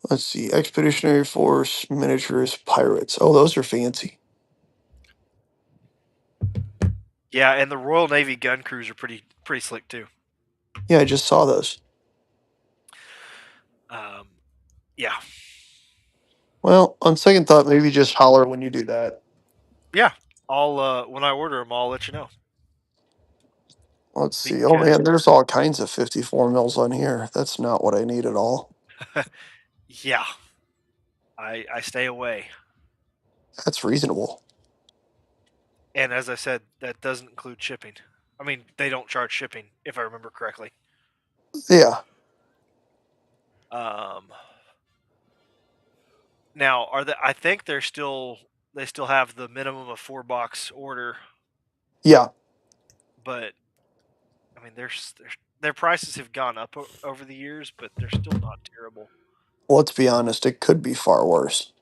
Let's see. Expeditionary Force miniatures pirates. Oh, those are fancy. Yeah, and the Royal Navy gun crews are pretty slick too. Yeah, I just saw those. Yeah. Well, on second thought, maybe just holler when you do that. Yeah. I'll when I order them, I'll let you know. Let's see. Oh man, there's all kinds of 54 mils on here. That's not what I need at all. Yeah. I stay away. That's reasonable. And as I said, that doesn't include shipping. I mean, they don't charge shipping, if I remember correctly. Yeah. Now, I think they still have the minimum of 4 box order, Yeah. but I mean, their prices have gone up over the years, but they're still not terrible. Well, let's be honest, it could be far worse.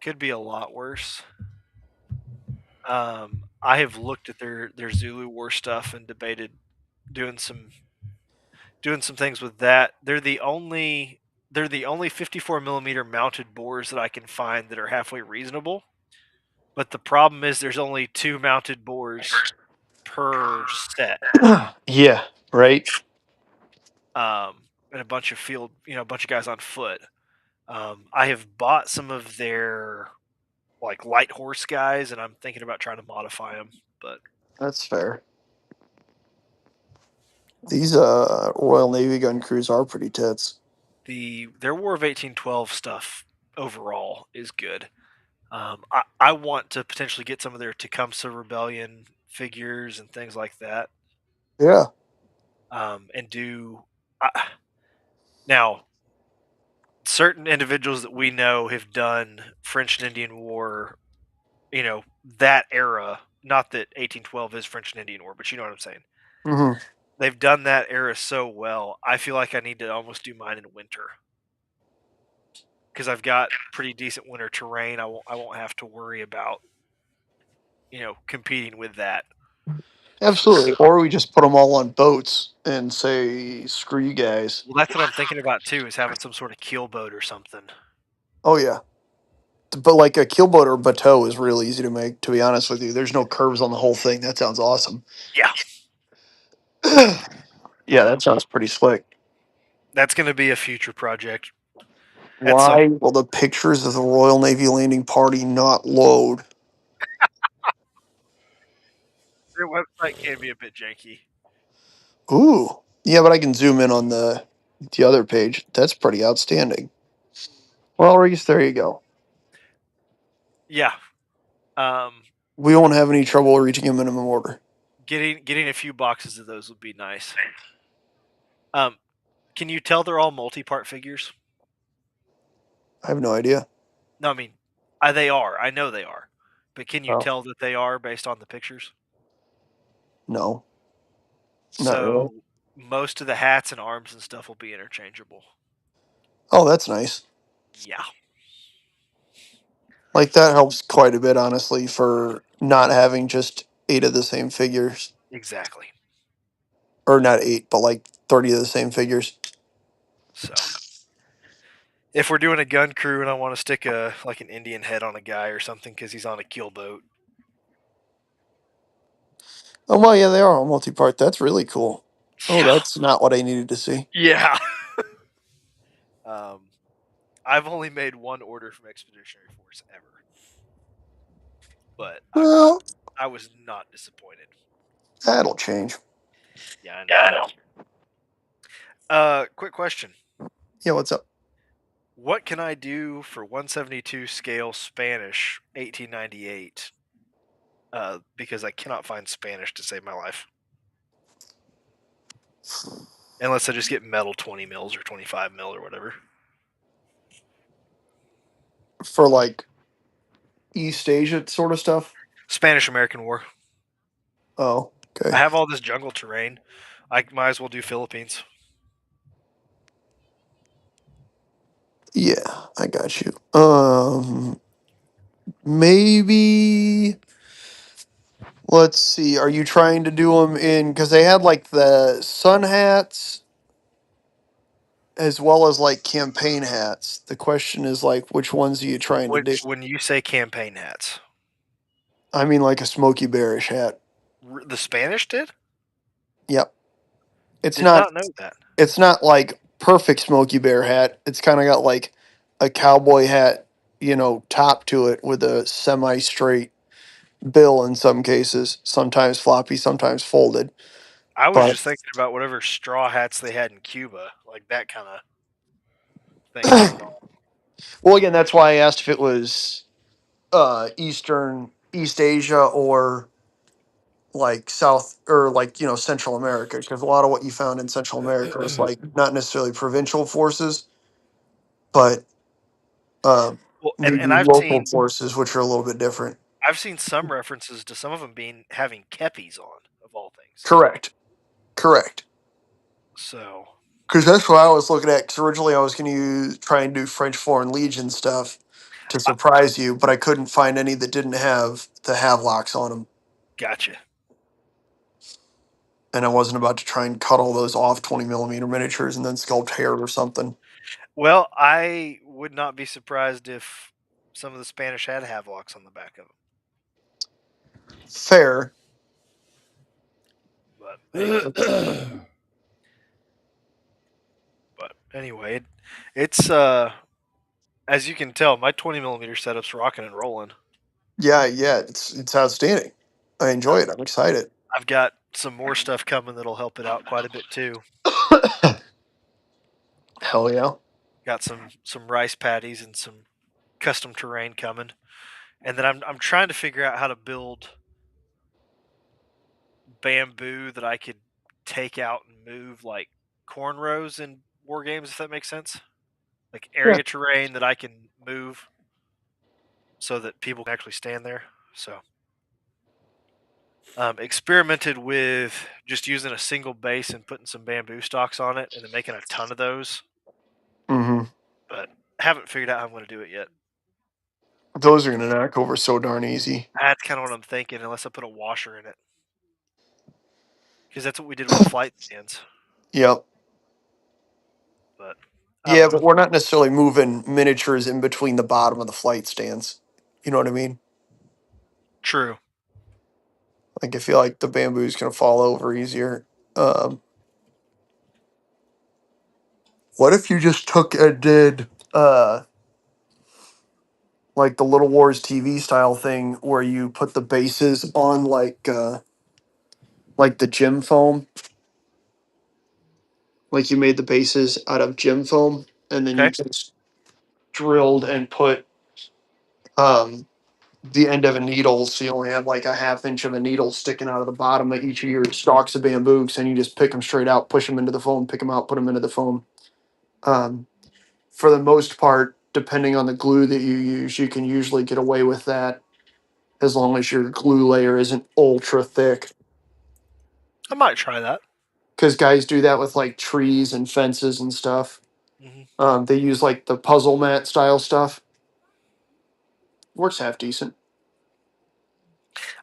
Could be a lot worse. I have looked at their Zulu War stuff and debated doing some things with that. They're the only 54 millimeter mounted bores that I can find that are halfway reasonable. But the problem is there's only 2 mounted bores per set. Yeah, right. And a bunch of a bunch of guys on foot. I have bought some of their like light horse guys, and I'm thinking about trying to modify them. But That's fair. These Royal Navy gun crews are pretty tits. Their War of 1812 stuff overall is good. I want to potentially get some of their Tecumseh Rebellion figures and things like that. Yeah. And do now certain individuals that we know have done French and Indian War, that era. Not that 1812 is French and Indian War, but you know what I'm saying. Mm-hmm. They've done that era so well. I feel like I need to almost do mine in winter because I've got pretty decent winter terrain. I won't have to worry about competing with that. Absolutely. Or we just put them all on boats and say, screw you guys. Well, that's what I'm thinking about too, is having some sort of keel boat or something. Oh, yeah. but like a keelboat or bateau is real easy to make. To be honest with you, there's no curves on the whole thing. That sounds awesome. Yeah. Yeah, that sounds pretty slick. That's going to be a future project. Why will the pictures of the Royal Navy landing party not load? Their website can be a bit janky. Ooh, yeah, but I can zoom in on the other page. That's pretty outstanding. Well, Reese, there you go. Yeah. We won't have any trouble reaching a minimum order. Getting a few boxes of those would be nice. Can you tell they're all multi-part figures? I have no idea. No, I mean, they are. I know they are. But can you Oh. tell that they are based on the pictures? No. Not So really. most of the hats and arms and stuff will be interchangeable. Oh, that's nice. Yeah. Like that helps quite a bit, honestly, for not having just 8 of the same figures, Exactly. or not 8, but like 30 of the same figures. So if we're doing a gun crew and I want to stick an Indian head on a guy or something because he's on a keelboat. Oh well, yeah, they are all multi-part. That's really cool. Oh, Yeah. that's not what I needed to see. Yeah. I've only made one order from Expeditionary Force ever, but Well, I was not disappointed. that'll change. Yeah, I know. Quick question. Yeah, what's up? What can I do for 172 scale Spanish 1898? Because I cannot find Spanish to save my life. Unless I just get metal 20 mils or 25 mil or whatever. For like East Asia sort of stuff? Spanish American War. Oh, okay. I have all this jungle terrain. I might as well do Philippines. Yeah, I got you. Maybe let's see. Are you trying to do them in because they had like the sun hats as well as like campaign hats. The question is like, which ones are you trying to do? When you say campaign hats, I mean, like a Smokey Bearish hat. the Spanish did? Yep. It's Did not. not know that. It's not like perfect Smokey Bear hat. It's kind of got like a cowboy hat, top to it with a semi-straight bill in some cases. Sometimes floppy, sometimes folded. I was But just thinking about whatever straw hats they had in Cuba, like that kind of thing going on. well, again, that's why I asked if it was East Asia, or like South, or like Central America, because a lot of what you found in Central America was like not necessarily provincial forces, but Well, maybe and local forces, which are a little bit different. I've seen some references to some of them having kepis on, of all things. Correct. So Because that's what I was looking at. Because originally I was going to try and do French Foreign Legion stuff to surprise you, but I couldn't find any that didn't have the Havelocks on them. gotcha. And I wasn't about to try and cut all those off 20mm miniatures and then sculpt hair or something. Well, I would not be surprised if some of the Spanish had Havelocks on the back of them. Fair. But anyway, it's as you can tell, my 20mm setup's rocking and rolling. Yeah, it's outstanding. I enjoy it. I'm excited. I've got some more stuff coming that'll help it out quite a bit too. Hell yeah. Got some rice patties and some custom terrain coming. And then I'm trying to figure out how to build bamboo that I could take out and move like cornrows in war games, if that makes sense. Like area terrain that I can move so that people can actually stand there. So experimented with just using a single base and putting some bamboo stalks on it and then making a ton of those. Mm-hmm. But haven't figured out how I'm going to do it yet. Those are going to knock over so darn easy. That's kind of what I'm thinking, unless I put a washer in it. Because that's what we did with the flight stands. Yep. But I Yeah, don't but know. we're not necessarily moving miniatures in between the bottom of the flight stands. You know what I mean? True. Like I feel like the bamboo's gonna fall over easier. Um, what if you just took and did like the Little Wars TV style thing where you put the bases on like the gym foam, like you made the bases out of gym foam, and then you Okay. just drilled and put um the end of a needle, so you only have like a half inch of a needle sticking out of the bottom of each of your stalks of bamboo, and you just pick them straight out, push them into the foam, pick them out, put them into the foam. Um, for the most part, depending on the glue that you use, you can usually get away with that as long as your glue layer isn't ultra thick. I might try that. Because guys do that with like trees and fences and stuff. Hmm. They use like the puzzle mat style stuff. Works half decent.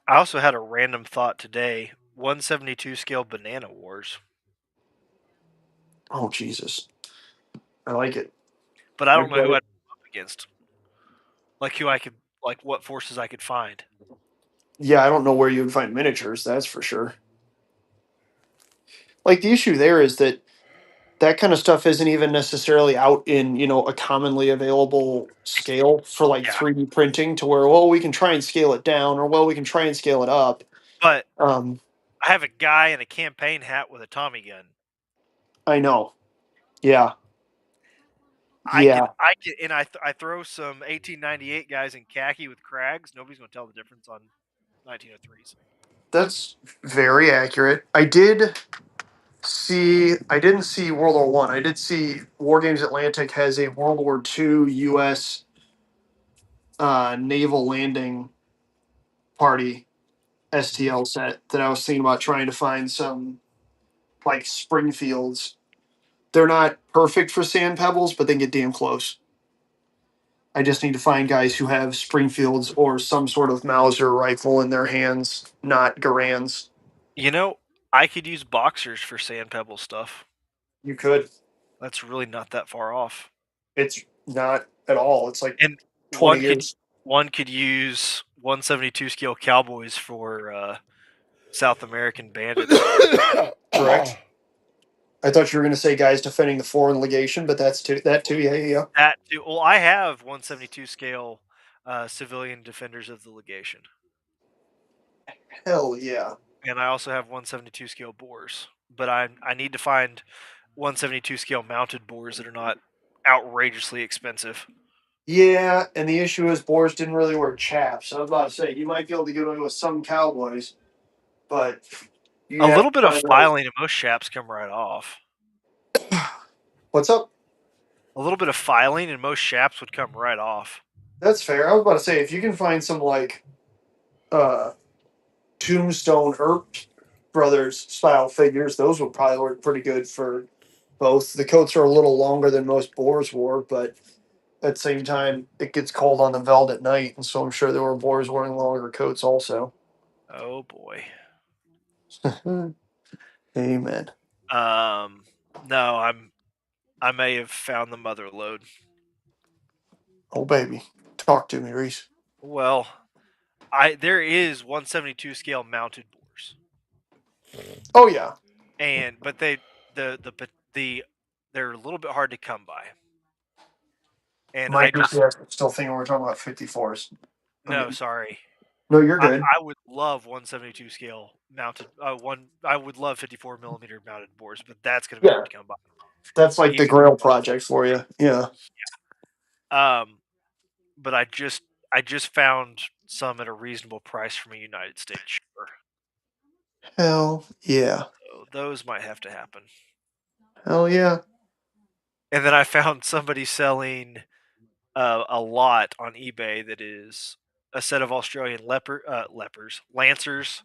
I also had a random thought today. 172 scale Banana Wars, Oh Jesus, I like it. but I I don't know get who I'd it. go up against. Like who I could, like what forces I could find. Yeah, I don't know where you would find miniatures. That's for sure. Like the issue there is that that kind of stuff isn't even necessarily out in a commonly available scale for like Yeah, 3D printing to where well we can try and scale it down or well we can try and scale it up. but Um, I have a guy in a campaign hat with a Tommy gun. I know. Yeah, I can, yeah. and I throw some 1898 guys in khaki with Krags. Nobody's gonna tell the difference on 1903s. That's very accurate. I didn't see World War One. I did see War Games Atlantic has a World War Two U.S. Naval landing party STL set that I was thinking about trying to find some like Springfields. They're not perfect for sand pebbles, but they get damn close. I just need to find guys who have Springfields or some sort of Mauser rifle in their hands, not Garand's. You know, I could use boxers for sand pebble stuff. You could. That's really not that far off. It's not at all. It's like And 20 one could years. one could use 172 scale cowboys for South American bandits. Correct. I thought you were going to say guys defending the foreign legation, but that too. Yeah, yeah, yeah. That too. Well, I have 172 scale civilian defenders of the legation, Hell yeah. and I also have 172 scale boars. But I need to find 172 scale mounted boars that are not outrageously expensive. Yeah, and the issue is Boers didn't really wear chaps. I was about to say you might be able to get away with some cowboys, but you A have little bit of to find those. filing and most chaps come right off. What's up? A little bit of filing and most chaps would come right off. That's fair. I was about to say if you can find some like uh Tombstone Earp Brothers style figures, those would probably work pretty good for both. The coats are a little longer than most Boers wore, but at the same time, it gets cold on the veld at night, and so I'm sure there were Boers wearing longer coats also. Oh boy. Amen. No, I may have found the mother lode. Oh baby, talk to me, Reese. Well, there is 172 scale mounted boars, Oh yeah, and but the they're a little bit hard to come by. And I Mike is just still thinking we're talking about 54s. no, sorry. No, you're good. I would love 172 scale mounted one. I would love 54 millimeter mounted boars, but that's gonna be Yeah, hard to come by. that's like the Even Grail project for you. Yeah. but I just found some at a reasonable price from a United States shipper. Hell yeah. So those might have to happen. Hell yeah. And then I found somebody selling a lot on eBay that is a set of Australian Lancers,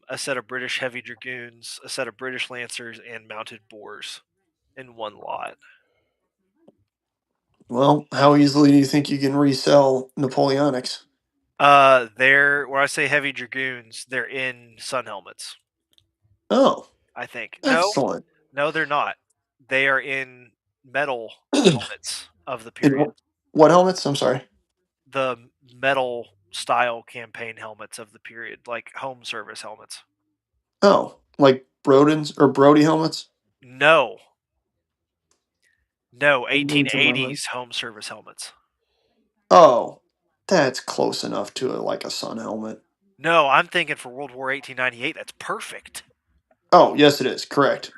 a set of British heavy dragoons, a set of British Lancers, and mounted boars in one lot. Well, how easily do you think you can resell Napoleonics? They're where I say heavy dragoons, they're in sun helmets. Oh, I think excellent. no, they're not. They are in metal helmets of the In period. what helmets? I'm sorry. The metal style campaign helmets of the period, like home service helmets. Oh, like Broden's or Brody helmets? No, no, Names in my mind. 1880s home service helmets. Oh, that's close enough to like a sun helmet. No, I'm thinking for World War 1898. That's perfect. Oh, yes, it is. Correct.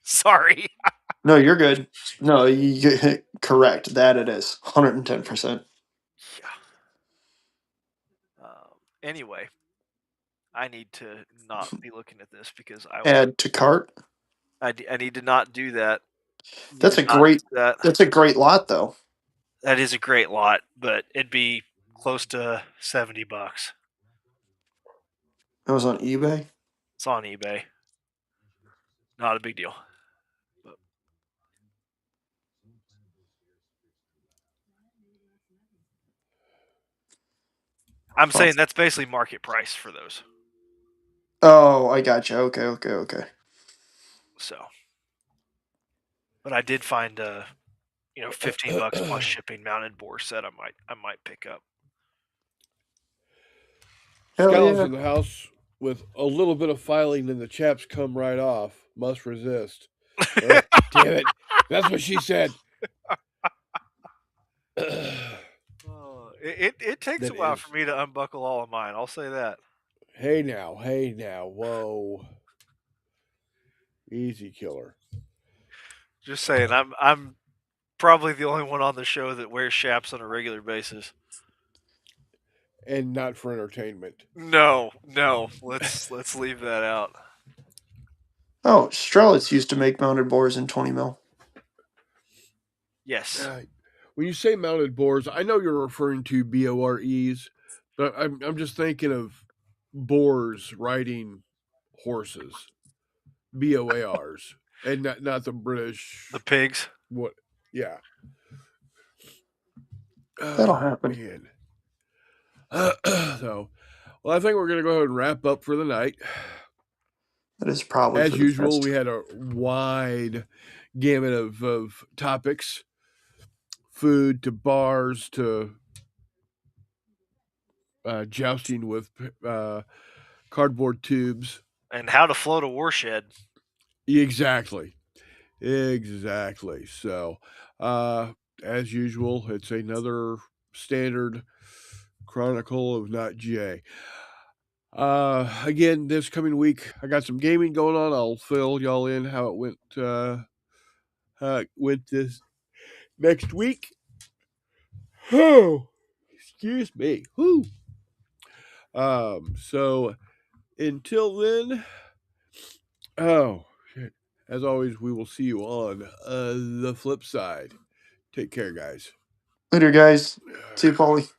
Sorry. No, you're good. No, you correct. That it is. 110%. Yeah. Anyway, I need to not be looking at this because I will. Add to cart. I need to not do that. Need That's to a not great. do that. That's a great lot, though. That is a great lot, but it'd be close to $70. It was on eBay. It's on eBay. Not a big deal. But I'm saying that's basically market price for those. Oh, I gotcha. Okay. So, but I did find $15 plus shipping mounted bore set. I might pick up. Hell Scowls yeah. in the house with a little bit of filing and the chaps come right off. Must resist. Damn it. That's what she said. It takes That a while is- for me to unbuckle all of mine. I'll say that. Hey now. Whoa. Easy killer. Just saying, I'm probably the only one on the show that wears chaps on a regular basis. And not for entertainment. No. Let's leave that out. Oh, Strelitz used to make mounted bores in 20 mil. Yes. When you say mounted bores, I know you're referring to BOREs, but I'm just thinking of boars riding horses, BOARs, and not the British. The pigs. What? Yeah. That'll happen. Man. So, well, I think we're gonna go ahead and wrap up for the night. That is probably As for the usual. best. We had a wide gamut of topics, food to bars to jousting with cardboard tubes. And how to float a warshed. Exactly. So, as usual, it's another standard chronicle of Not Jay. Again, this coming week, I got some gaming going on. I'll fill y'all in how it went this next week. Oh, excuse me. Whew. So until then, shit. As always, we will see you on the flip side. Take care, guys. Later, guys. See you, Paulie.